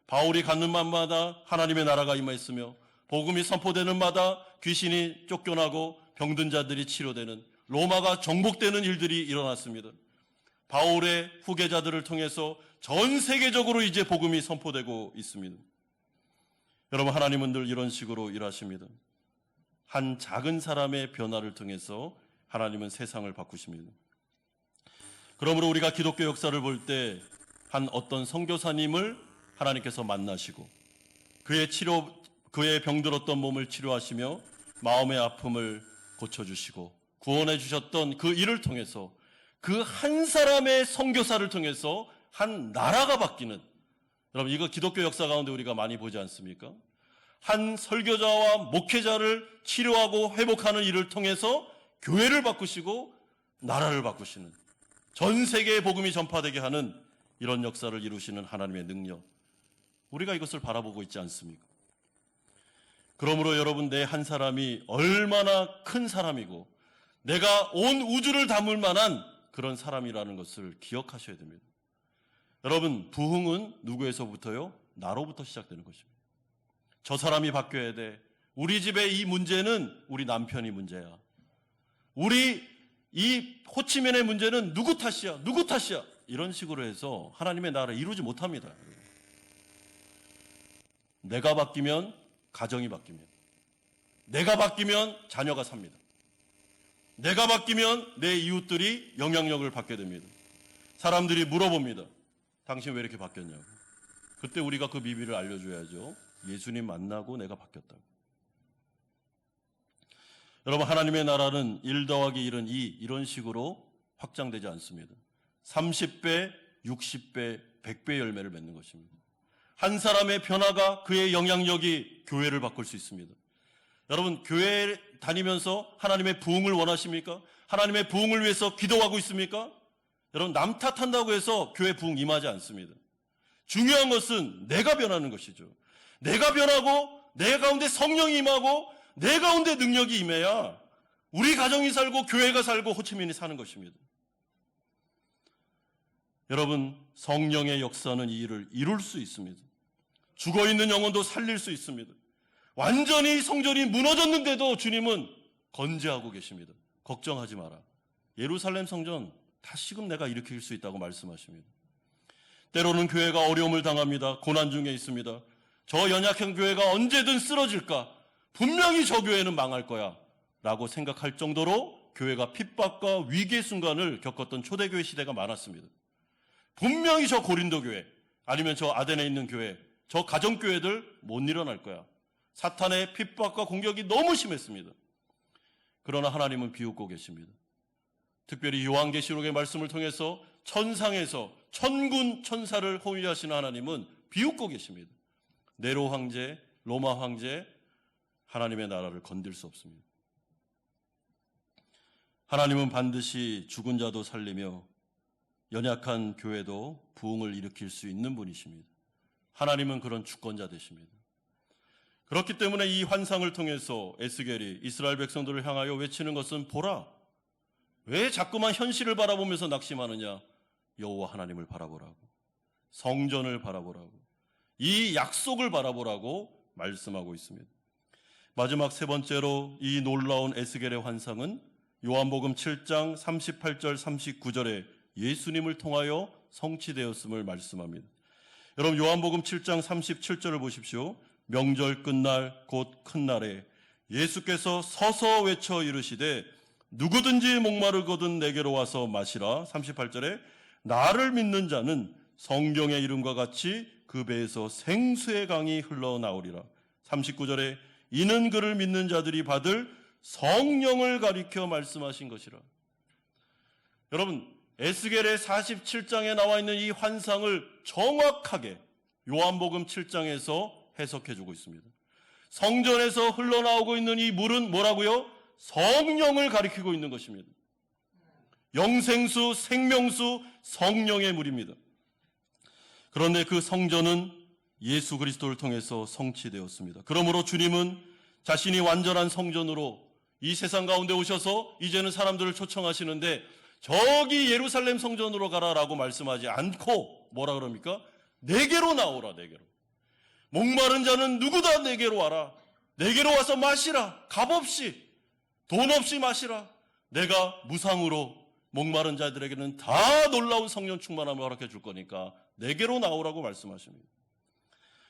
바울이 갖는 맘마다 하나님의 나라가 임하였으며 복음이 선포되는 마다 귀신이 쫓겨나고 병든 자들이 치료되는, 로마가 정복되는 일들이 일어났습니다. 바울의 후계자들을 통해서 전 세계적으로 이제 복음이 선포되고 있습니다. 여러분 하나님은 늘 이런 식으로 일하십니다. 한 작은 사람의 변화를 통해서 하나님은 세상을 바꾸십니다. 그러므로 우리가 기독교 역사를 볼 때 한 어떤 선교사님을 하나님께서 만나시고 그의 병들었던 몸을 치료하시며 마음의 아픔을 고쳐주시고 구원해 주셨던 그 일을 통해서 그 한 사람의 선교사를 통해서 한 나라가 바뀌는, 여러분 이거 기독교 역사 가운데 우리가 많이 보지 않습니까? 한 설교자와 목회자를 치료하고 회복하는 일을 통해서 교회를 바꾸시고 나라를 바꾸시는, 전 세계에 복음이 전파되게 하는 이런 역사를 이루시는 하나님의 능력, 우리가 이것을 바라보고 있지 않습니까? 그러므로 여러분 내 한 사람이 얼마나 큰 사람이고 내가 온 우주를 담을 만한 그런 사람이라는 것을 기억하셔야 됩니다. 여러분 부흥은 누구에서부터요? 나로부터 시작되는 것입니다. 저 사람이 바뀌어야 돼. 우리 집의 이 문제는 우리 남편이 문제야. 우리 이 호치민의 문제는 누구 탓이야? 누구 탓이야? 이런 식으로 해서 하나님의 나라를 이루지 못합니다. 내가 바뀌면 가정이 바뀝니다. 내가 바뀌면 자녀가 삽니다. 내가 바뀌면 내 이웃들이 영향력을 받게 됩니다. 사람들이 물어봅니다. 당신 왜 이렇게 바뀌었냐고. 그때 우리가 그 비밀을 알려줘야죠. 예수님 만나고 내가 바뀌었다고. 여러분 하나님의 나라는 1 더하기 1은 2 이런 식으로 확장되지 않습니다. 30배, 60배, 100배 열매를 맺는 것입니다. 한 사람의 변화가 그의 영향력이 교회를 바꿀 수 있습니다. 여러분 교회 다니면서 하나님의 부흥을 원하십니까? 하나님의 부흥을 위해서 기도하고 있습니까? 여러분 남 탓한다고 해서 교회 부흥 임하지 않습니다. 중요한 것은 내가 변하는 것이죠. 내가 변하고 내 가운데 성령이 임하고 내 가운데 능력이 임해야 우리 가정이 살고 교회가 살고 호치민이 사는 것입니다. 여러분, 성령의 역사는 이 일을 이룰 수 있습니다. 죽어있는 영혼도 살릴 수 있습니다. 완전히 성전이 무너졌는데도 주님은 건재하고 계십니다. 걱정하지 마라. 예루살렘 성전 다시금 내가 일으킬 수 있다고 말씀하십니다. 때로는 교회가 어려움을 당합니다. 고난 중에 있습니다. 저 연약한 교회가 언제든 쓰러질까? 분명히 저 교회는 망할 거야 라고 생각할 정도로 교회가 핍박과 위기의 순간을 겪었던 초대교회 시대가 많았습니다. 분명히 저 고린도 교회, 아니면 저 아덴에 있는 교회, 저 가정교회들 못 일어날 거야. 사탄의 핍박과 공격이 너무 심했습니다. 그러나 하나님은 비웃고 계십니다. 특별히 요한계시록의 말씀을 통해서 천상에서 천군 천사를 호위하시는 하나님은 비웃고 계십니다. 네로 황제, 로마 황제, 하나님의 나라를 건들 수 없습니다. 하나님은 반드시 죽은 자도 살리며 연약한 교회도 부흥을 일으킬 수 있는 분이십니다. 하나님은 그런 주권자 되십니다. 그렇기 때문에 이 환상을 통해서 에스겔이 이스라엘 백성들을 향하여 외치는 것은 보라, 왜 자꾸만 현실을 바라보면서 낙심하느냐? 여호와 하나님을 바라보라고, 성전을 바라보라고, 이 약속을 바라보라고 말씀하고 있습니다. 마지막 세 번째로 이 놀라운 에스겔의 환상은 요한복음 7장 38절 39절에 예수님을 통하여 성취되었음을 말씀합니다. 여러분, 요한복음 7장 37절을 보십시오. 명절 끝날 곧 큰 날에 예수께서 서서 외쳐 이르시되 누구든지 목마르거든 내게로 와서 마시라. 38절에 나를 믿는 자는 성경의 이름과 같이 그 배에서 생수의 강이 흘러나오리라. 39절에 이는 그를 믿는 자들이 받을 성령을 가리켜 말씀하신 것이라. 여러분, 에스겔의 47장에 나와 있는 이 환상을 정확하게 요한복음 7장에서 해석해주고 있습니다. 성전에서 흘러나오고 있는 이 물은 뭐라고요? 성령을 가리키고 있는 것입니다. 영생수, 생명수, 성령의 물입니다. 그런데 그 성전은 예수 그리스도를 통해서 성취되었습니다. 그러므로 주님은 자신이 완전한 성전으로 이 세상 가운데 오셔서 이제는 사람들을 초청하시는데 저기 예루살렘 성전으로 가라라고 말씀하지 않고 뭐라 그럽니까? 내게로 나오라, 내게로. 목마른 자는 누구다 내게로 와라. 내게로 와서 마시라. 값없이, 돈 없이 마시라. 내가 무상으로 목마른 자들에게는 다 놀라운 성령 충만함을 허락해 줄 거니까 내게로 나오라고 말씀하십니다.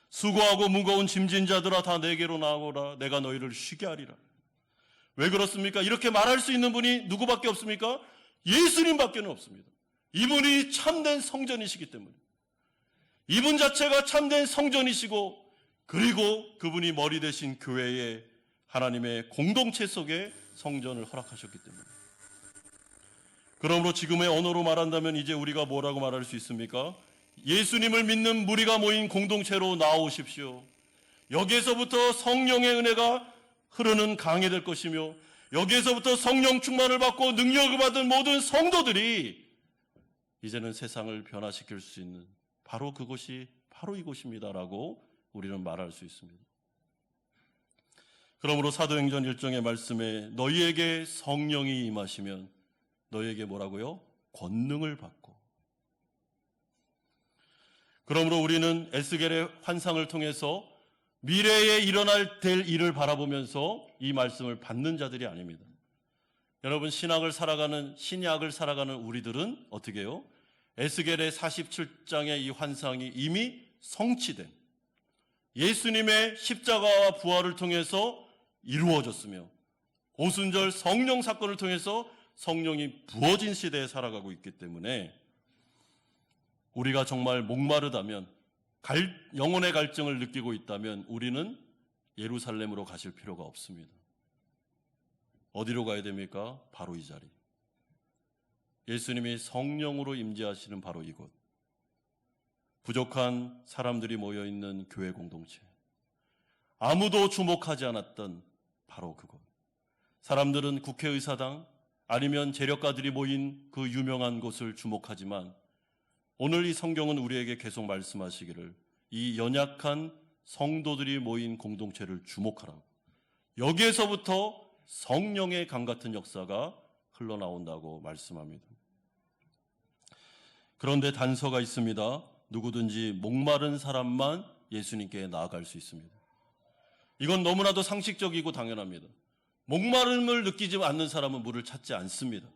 수고하고 무거운 짐진 자들아 다 내게로 나오라. 내가 너희를 쉬게 하리라. 왜 그렇습니까? 이렇게 말할 수 있는 분이 누구밖에 없습니까? 예수님밖에는 없습니다. 이분이 참된 성전이시기 때문에. 이분 자체가 참된 성전이시고, 그리고 그분이 머리 되신 교회의 하나님의 공동체 속에 성전을 허락하셨기 때문에. 그러므로 지금의 언어로 말한다면 이제 우리가 뭐라고 말할 수 있습니까? 예수님을 믿는 무리가 모인 공동체로 나오십시오. 여기에서부터 성령의 은혜가 흐르는 강이 될 것이며, 여기에서부터 성령 충만을 받고 능력을 받은 모든 성도들이 이제는 세상을 변화시킬 수 있는 바로 그곳이 바로 이곳입니다라고 우리는 말할 수 있습니다. 그러므로 사도행전 1장의 말씀에 너희에게 성령이 임하시면 너희에게 뭐라고요? 권능을 받고. 그러므로 우리는 에스겔의 환상을 통해서 미래에 일어날 될 일을 바라보면서 이 말씀을 받는 자들이 아닙니다. 여러분, 신약을 살아가는 우리들은 어떻게 해요? 에스겔의 47장의 이 환상이 이미 성취된 예수님의 십자가와 부활을 통해서 이루어졌으며 오순절 성령 사건을 통해서 성령이 부어진 시대에 살아가고 있기 때문에 우리가 정말 목마르다면, 영혼의 갈증을 느끼고 있다면 우리는 예루살렘으로 가실 필요가 없습니다. 어디로 가야 됩니까? 바로 이 자리. 예수님이 성령으로 임재하시는 바로 이곳. 부족한 사람들이 모여있는 교회 공동체. 아무도 주목하지 않았던 바로 그곳. 사람들은 국회의사당 아니면 재력가들이 모인 그 유명한 곳을 주목하지만 오늘 이 성경은 우리에게 계속 말씀하시기를 이 연약한 성도들이 모인 공동체를 주목하라고. 여기에서부터 성령의 강 같은 역사가 흘러나온다고 말씀합니다. 그런데 단서가 있습니다. 누구든지 목마른 사람만 예수님께 나아갈 수 있습니다. 이건 너무나도 상식적이고 당연합니다. 목마름을 느끼지 않는 사람은 물을 찾지 않습니다.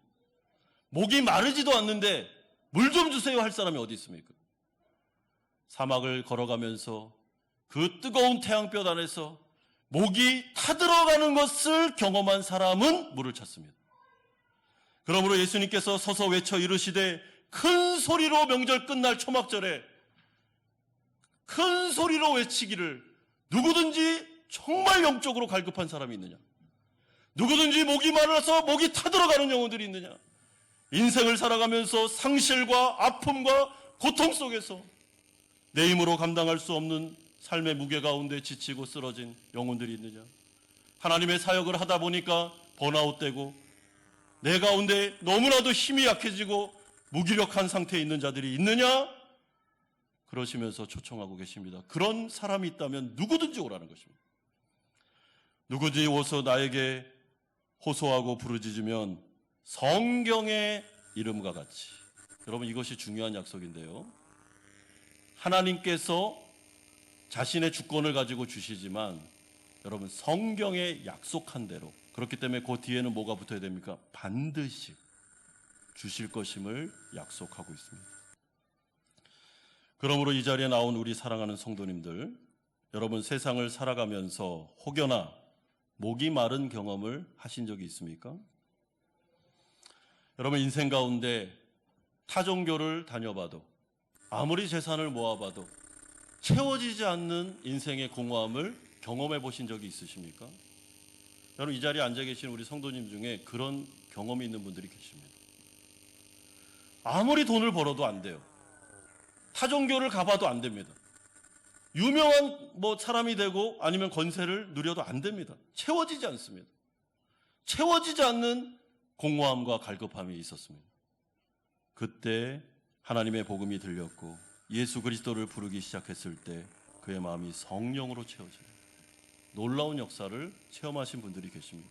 목이 마르지도 않는데 물 좀 주세요 할 사람이 어디 있습니까? 사막을 걸어가면서 그 뜨거운 태양볕 안에서 목이 타들어가는 것을 경험한 사람은 물을 찾습니다. 그러므로 예수님께서 서서 외쳐 이르시되 큰 소리로 명절 끝날 초막절에 큰 소리로 외치기를 누구든지 정말 영적으로 갈급한 사람이 있느냐? 누구든지 목이 마르서 목이 타들어가는 영혼들이 있느냐? 인생을 살아가면서 상실과 아픔과 고통 속에서 내 힘으로 감당할 수 없는 삶의 무게 가운데 지치고 쓰러진 영혼들이 있느냐? 하나님의 사역을 하다 보니까 번아웃되고 내 가운데 너무나도 힘이 약해지고 무기력한 상태에 있는 자들이 있느냐? 그러시면서 초청하고 계십니다. 그런 사람이 있다면 누구든지 오라는 것입니다. 누구든지 오서 나에게 호소하고 부르짖으면 성경의 이름과 같이. 여러분, 이것이 중요한 약속인데요. 하나님께서 자신의 주권을 가지고 주시지만 여러분, 성경에 약속한 대로, 그렇기 때문에 그 뒤에는 뭐가 붙어야 됩니까? 반드시 주실 것임을 약속하고 있습니다. 그러므로 이 자리에 나온 우리 사랑하는 성도님들, 여러분 세상을 살아가면서 혹여나 목이 마른 경험을 하신 적이 있습니까? 여러분 인생 가운데 타종교를 다녀봐도 아무리 재산을 모아봐도 채워지지 않는 인생의 공허함을 경험해 보신 적이 있으십니까? 여러분 이 자리에 앉아 계신 우리 성도님 중에 그런 경험이 있는 분들이 계십니다. 아무리 돈을 벌어도 안 돼요. 타종교를 가봐도 안 됩니다. 유명한 사람이 되고 아니면 권세를 누려도 안 됩니다. 채워지지 않습니다. 채워지지 않는 공허함과 갈급함이 있었습니다. 그때 하나님의 복음이 들렸고 예수 그리스도를 부르기 시작했을 때 그의 마음이 성령으로 채워집니다. 놀라운 역사를 체험하신 분들이 계십니다.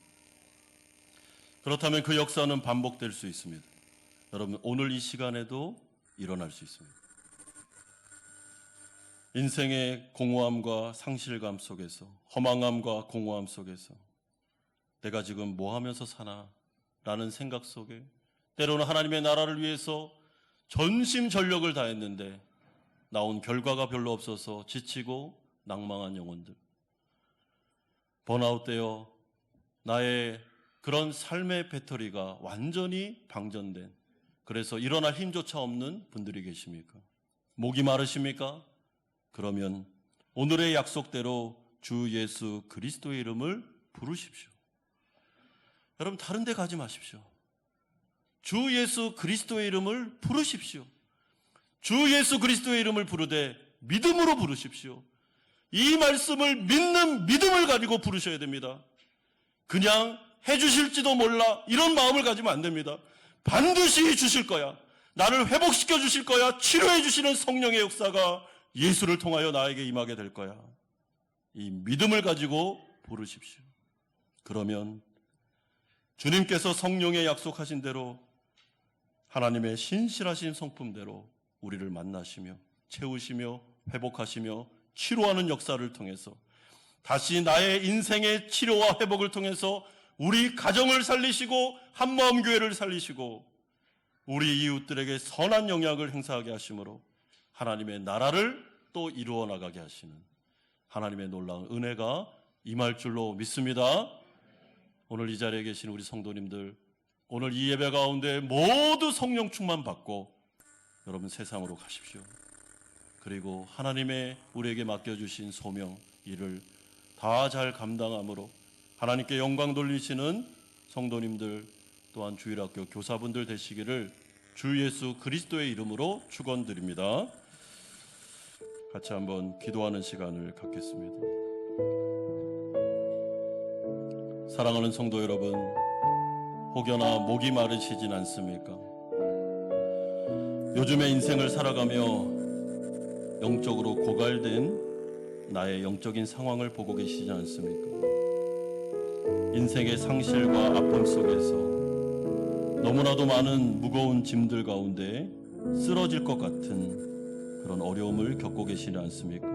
그렇다면 그 역사는 반복될 수 있습니다. 여러분 오늘 이 시간에도 일어날 수 있습니다. 인생의 공허함과 상실감 속에서, 허망함과 공허함 속에서 내가 지금 뭐 하면서 사나? 라는 생각 속에 때로는 하나님의 나라를 위해서 전심전력을 다했는데 나온 결과가 별로 없어서 지치고 낭망한 영혼들, 번아웃되어 나의 그런 삶의 배터리가 완전히 방전된, 그래서 일어날 힘조차 없는 분들이 계십니까? 목이 마르십니까? 그러면 오늘의 약속대로 주 예수 그리스도의 이름을 부르십시오. 여러분 다른 데 가지 마십시오. 주 예수 그리스도의 이름을 부르십시오. 주 예수 그리스도의 이름을 부르되 믿음으로 부르십시오. 이 말씀을 믿는 믿음을 가지고 부르셔야 됩니다. 그냥 해주실지도 몰라 이런 마음을 가지면 안 됩니다. 반드시 주실 거야. 나를 회복시켜 주실 거야. 치료해 주시는 성령의 역사가 예수를 통하여 나에게 임하게 될 거야. 이 믿음을 가지고 부르십시오. 그러면 주님께서 성령의 약속하신 대로 하나님의 신실하신 성품대로 우리를 만나시며 채우시며 회복하시며 치료하는 역사를 통해서 다시 나의 인생의 치료와 회복을 통해서 우리 가정을 살리시고 한마음 교회를 살리시고 우리 이웃들에게 선한 영향을 행사하게 하심으로 하나님의 나라를 또 이루어 나가게 하시는 하나님의 놀라운 은혜가 임할 줄로 믿습니다. 오늘 이 자리에 계신 우리 성도님들, 오늘 이 예배 가운데 모두 성령 충만 받고 여러분 세상으로 가십시오. 그리고 하나님의 우리에게 맡겨주신 소명, 일을 다 잘 감당함으로 하나님께 영광 돌리시는 성도님들 또한 주일학교 교사분들 되시기를 주 예수 그리스도의 이름으로 축원드립니다. 같이 한번 기도하는 시간을 갖겠습니다. 사랑하는 성도 여러분, 혹여나 목이 마르시진 않습니까? 요즘의 인생을 살아가며 영적으로 고갈된 나의 영적인 상황을 보고 계시지 않습니까? 인생의 상실과 아픔 속에서 너무나도 많은 무거운 짐들 가운데 쓰러질 것 같은 그런 어려움을 겪고 계시지 않습니까?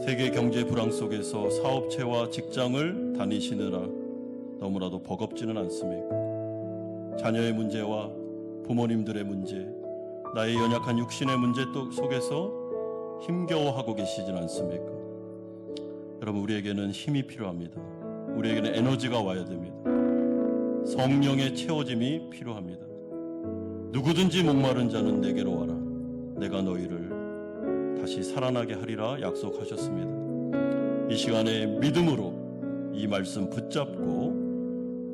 세계 경제 불황 속에서 사업체와 직장을 다니시느라 너무나도 버겁지는 않습니까? 자녀의 문제와 부모님들의 문제, 나의 연약한 육신의 문제 속에서 힘겨워하고 계시진 않습니까? 여러분, 우리에게는 힘이 필요합니다. 우리에게는 에너지가 와야 됩니다. 성령의 채워짐이 필요합니다. 누구든지 목마른 자는 내게로 와라. 내가 너희를 다시 살아나게 하리라 약속하셨습니다. 이 시간에 믿음으로 이 말씀 붙잡고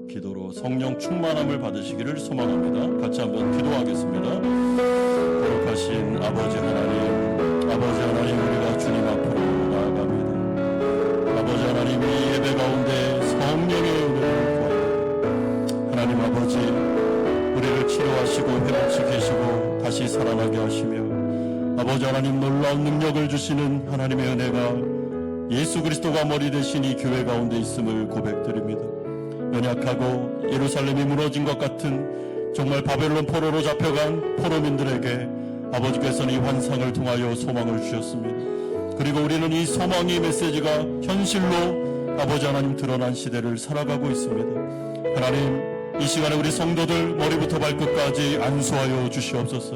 기도로 성령 충만함을 받으시기를 소망합니다. 같이 한번 기도하겠습니다. 거룩하신 아버지 하나님, 우리가 주님 앞으로 나아갑니다. 아버지 하나님, 이 예배 가운데 성령의 은혜를 구합니다. 하나님 아버지, 우리를 치료하시고 회복시키시고 다시 살아나게 하시며 아버지 하나님, 놀라운 능력을 주시는 하나님의 은혜가 예수 그리스도가 머리 되신 이 교회 가운데 있음을 고백드립니다. 연약하고 예루살렘이 무너진 것 같은 정말 바벨론 포로로 잡혀간 포로민들에게 아버지께서는 이 환상을 통하여 소망을 주셨습니다. 그리고 우리는 이 소망의 메시지가 현실로 아버지 하나님 드러난 시대를 살아가고 있습니다. 하나님, 이 시간에 우리 성도들 머리부터 발끝까지 안수하여 주시옵소서.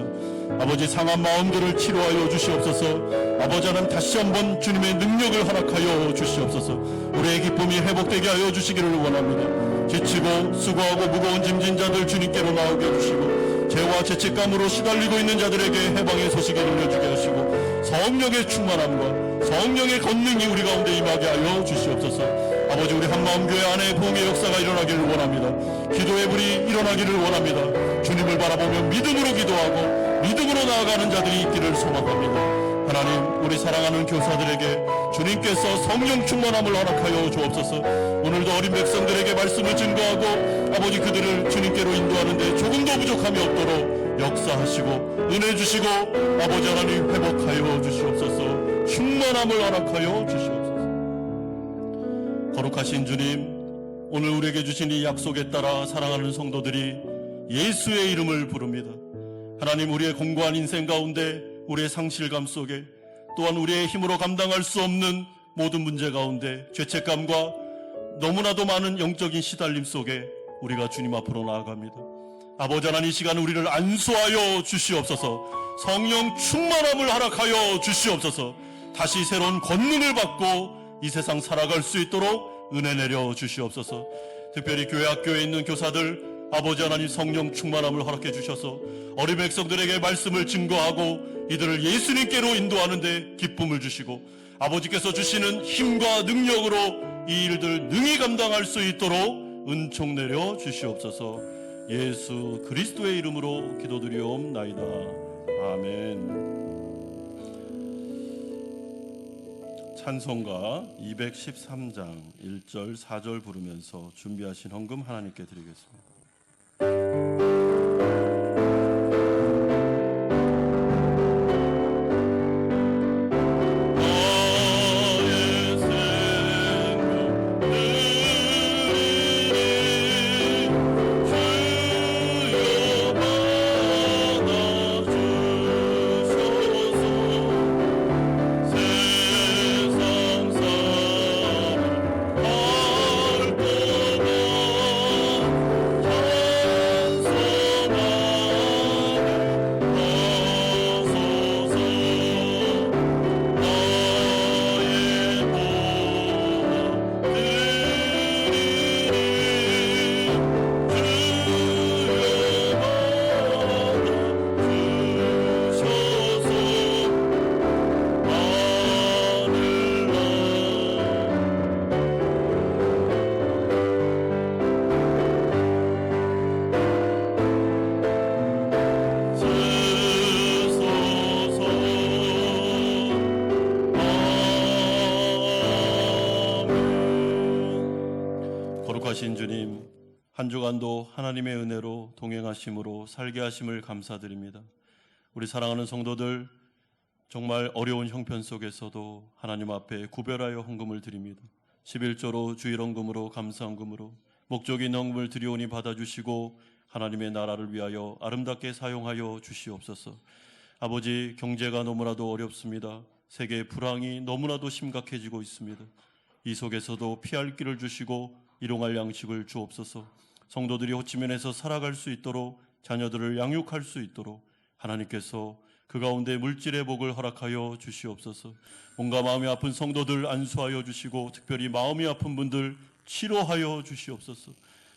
아버지, 상한 마음들을 치료하여 주시옵소서. 아버지 하나님, 다시 한번 주님의 능력을 허락하여 주시옵소서. 우리의 기쁨이 회복되게 하여 주시기를 원합니다. 지치고 수고하고 무거운 짐진 자들 주님께로 나오게 해주시고 죄와 죄책감으로 시달리고 있는 자들에게 해방의 소식을 들려주게 하시고 성령의 충만함과 성령의 권능이 우리 가운데 임하게 하여 주시옵소서. 아버지, 우리 한마음교회 안에 부흥의 역사가 일어나기를 원합니다. 기도의 불이 일어나기를 원합니다. 주님을 바라보며 믿음으로 기도하고 믿음으로 나아가는 자들이 있기를 소망합니다. 하나님, 우리 사랑하는 교사들에게 주님께서 성령 충만함을 허락하여 주옵소서. 오늘도 어린 백성들에게 말씀을 증거하고 아버지 그들을 주님께로 인도하는데 조금도 부족함이 없도록 역사하시고 은혜 주시고 아버지 하나님 회복하여 주시옵소서. 충만함을 허락하여 주시옵소서. 거룩하신 주님, 오늘 우리에게 주신 이 약속에 따라 사랑하는 성도들이 예수의 이름을 부릅니다. 하나님, 우리의 공고한 인생 가운데 우리의 상실감 속에 또한 우리의 힘으로 감당할 수 없는 모든 문제 가운데 죄책감과 너무나도 많은 영적인 시달림 속에 우리가 주님 앞으로 나아갑니다. 아버지 하나님, 이 시간 우리를 안수하여 주시옵소서. 성령 충만함을 허락하여 주시옵소서. 다시 새로운 권능을 받고 이 세상 살아갈 수 있도록 은혜 내려 주시옵소서. 특별히 교회 학교에 있는 교사들 아버지 하나님, 성령 충만함을 허락해 주셔서 어린 백성들에게 말씀을 증거하고 이들을 예수님께로 인도하는데 기쁨을 주시고 아버지께서 주시는 힘과 능력으로 이 일들 능히 감당할 수 있도록 은총 내려 주시옵소서. 예수 그리스도의 이름으로 기도드리옵나이다. 아멘. 찬송가 213장 1절 4절 부르면서 준비하신 헌금 하나님께 드리겠습니다. 거룩하신 주님, 한 주간도 하나님의 은혜로 동행하심으로 살게 하심을 감사드립니다. 우리 사랑하는 성도들 정말 어려운 형편 속에서도 하나님 앞에 구별하여 헌금을 드립니다. 11조로 주일헌금으로 감사헌금으로 목적인 헌금을 드리오니 받아주시고 하나님의 나라를 위하여 아름답게 사용하여 주시옵소서. 아버지, 경제가 너무나도 어렵습니다. 세계의 불황이 너무나도 심각해지고 있습니다. 이 속에서도 피할 길을 주시고 일용할 양식을 주옵소서. 성도들이 호치민에서 살아갈 수 있도록, 자녀들을 양육할 수 있도록 하나님께서 그 가운데 물질의 복을 허락하여 주시옵소서. 몸과 마음이 아픈 성도들 안수하여 주시고, 특별히 마음이 아픈 분들 치료하여 주시옵소서.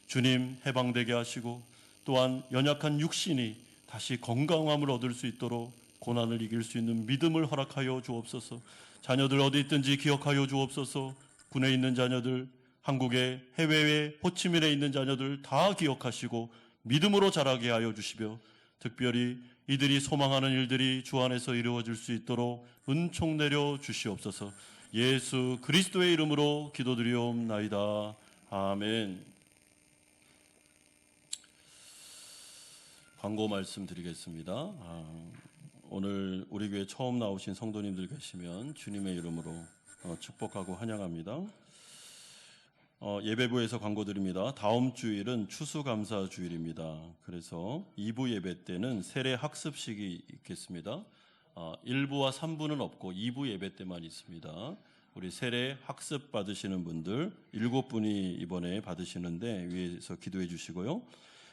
주님, 해방되게 하시고, 또한 연약한 육신이 다시 건강함을 얻을 수 있도록 고난을 이길 수 있는 믿음을 허락하여 주옵소서. 자녀들 어디 있든지 기억하여 주옵소서. 군에 있는 자녀들, 한국의 해외에 호치민에 있는 자녀들 다 기억하시고 믿음으로 자라게 하여 주시며, 특별히 이들이 소망하는 일들이 주 안에서 이루어질 수 있도록 은총 내려 주시옵소서. 예수 그리스도의 이름으로 기도드리옵나이다. 아멘. 광고 말씀드리겠습니다. 오늘 우리 교회 처음 나오신 성도님들 계시면 주님의 이름으로 축복하고 환영합니다. 예배부에서 광고 드립니다. 다음 주일은 추수감사 주일입니다. 그래서 2부 예배 때는 세례 학습식이 있겠습니다. 1부와 3부는 없고 2부 예배 때만 있습니다. 우리 세례 학습 받으시는 분들 7분이 이번에 받으시는데 위에서 기도해 주시고요.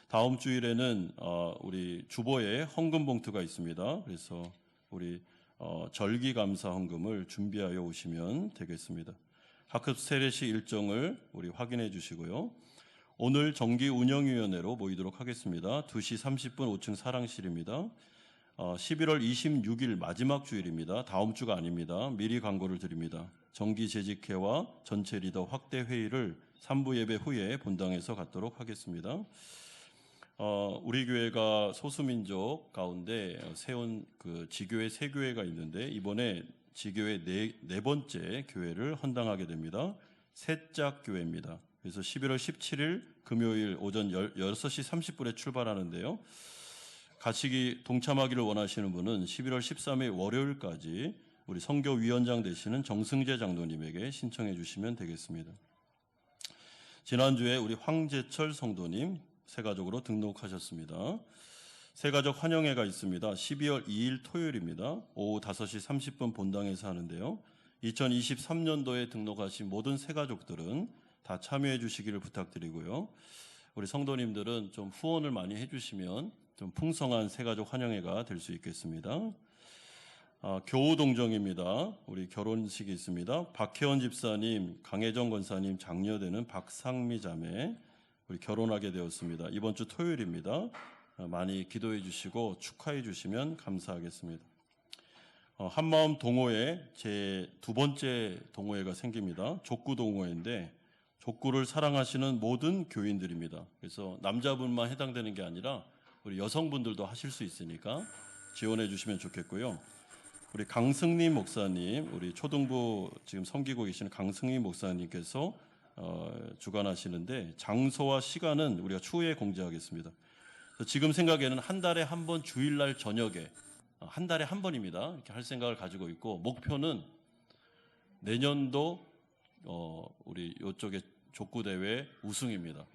다음 주일에는 우리 주보에 헌금 봉투가 있습니다. 그래서 우리 절기감사 헌금을 준비하여 오시면 되겠습니다. 학급 세례식 일정을 우리 확인해 주시고요. 오늘 정기 운영위원회로 모이도록 하겠습니다. 2시 30분 5층 사랑실입니다. 11월 26일 마지막 주일입니다. 다음 주가 아닙니다. 미리 광고를 드립니다. 정기 재직회와 전체 리더 확대 회의를 3부 예배 후에 본당에서 갖도록 하겠습니다. 우리 교회가 소수민족 가운데 세운 그 지교회 세 교회가 있는데, 이번에 지교회 네 번째 교회를 헌당하게 됩니다. 새짝 교회입니다. 그래서 11월 17일 금요일 오전 6시 30분에 출발하는데요. 같이 동참하기를 원하시는 분은 11월 13일 월요일까지 우리 선교위원장 되시는 정승재 장로님에게 신청해 주시면 되겠습니다. 지난주에 우리 황재철 성도님 새가족으로 등록하셨습니다. 새가족 환영회가 있습니다. 12월 2일 토요일입니다. 오후 5시 30분 본당에서 하는데요. 2023년도에 등록하신 모든 새가족들은 다 참여해 주시기를 부탁드리고요. 우리 성도님들은 좀 후원을 많이 해주시면 좀 풍성한 새가족 환영회가 될 수 있겠습니다. 교우동정입니다. 우리 결혼식이 있습니다. 박혜원 집사님, 강혜정 권사님 장녀되는 박상미 자매 우리 결혼하게 되었습니다. 이번 주 토요일입니다. 많이 기도해 주시고 축하해 주시면 감사하겠습니다. 한마음 동호회 제 2번째 동호회가 생깁니다. 족구 동호회인데 족구를 사랑하시는 모든 교인들입니다. 그래서 남자분만 해당되는 게 아니라 우리 여성분들도 하실 수 있으니까 지원해 주시면 좋겠고요. 우리 강승림 목사님, 우리 초등부 지금 섬기고 계시는 강승림 목사님께서 주관하시는데 장소와 시간은 우리가 추후에 공지하겠습니다. 지금 생각에는 한 달에 한 번 주일날 저녁에 한 달에 한 번입니다. 이렇게 할 생각을 가지고 있고, 목표는 내년도 우리 이쪽에 족구 대회 우승입니다.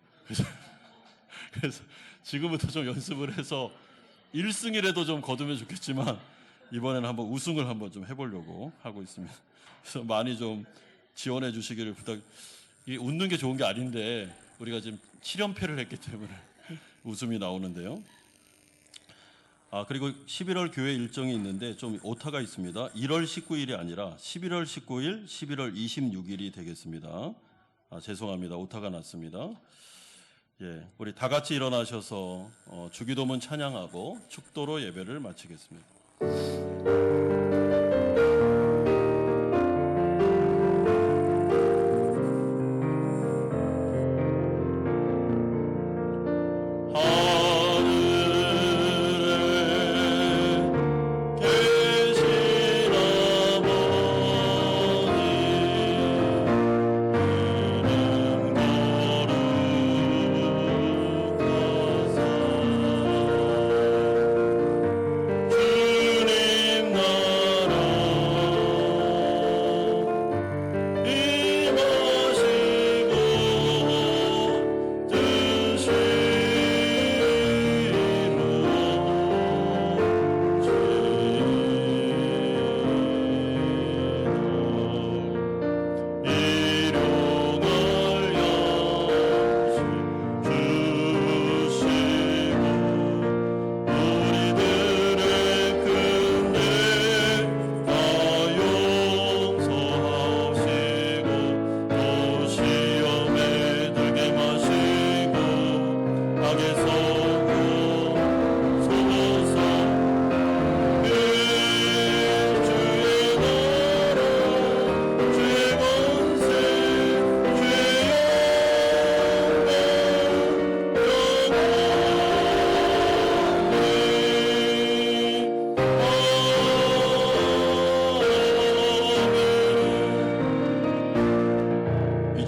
그래서 지금부터 좀 연습을 해서 1승이라도 좀 거두면 좋겠지만 이번에는 한번 우승을 한번 좀 해보려고 하고 있습니다. 그래서 많이 좀 지원해 주시기를 이 웃는 게 좋은 게 아닌데 우리가 지금 7연패를 했기 때문에 웃음이 나오는데요. 그리고 11월 교회 일정이 있는데 좀 오타가 있습니다. 1월 19일이 아니라 11월 19일, 11월 26일이 되겠습니다. 죄송합니다. 오타가 났습니다. 예, 우리 다 같이 일어나셔서 주기도문 찬양하고 축도로 예배를 마치겠습니다. 주님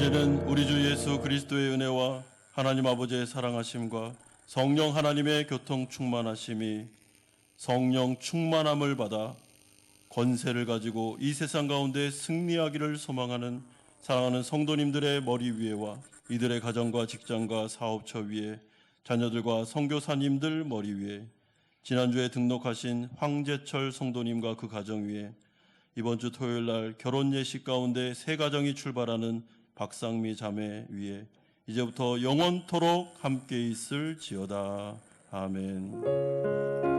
이제는 우리 주 예수 그리스도의 은혜와 하나님 아버지의 사랑하심과 성령 하나님의 교통 충만하심이 성령 충만함을 받아 권세를 가지고 이 세상 가운데 승리하기를 소망하는 사랑하는 성도님들의 머리 위에와 이들의 가정과 직장과 사업처 위에 자녀들과 선교사님들 머리 위에 지난주에 등록하신 황재철 성도님과 그 가정 위에 이번 주 토요일 날 결혼 예식 가운데 새 가정이 출발하는 박상미 자매 위에 이제부터 영원토록 함께 있을지어다. 아멘.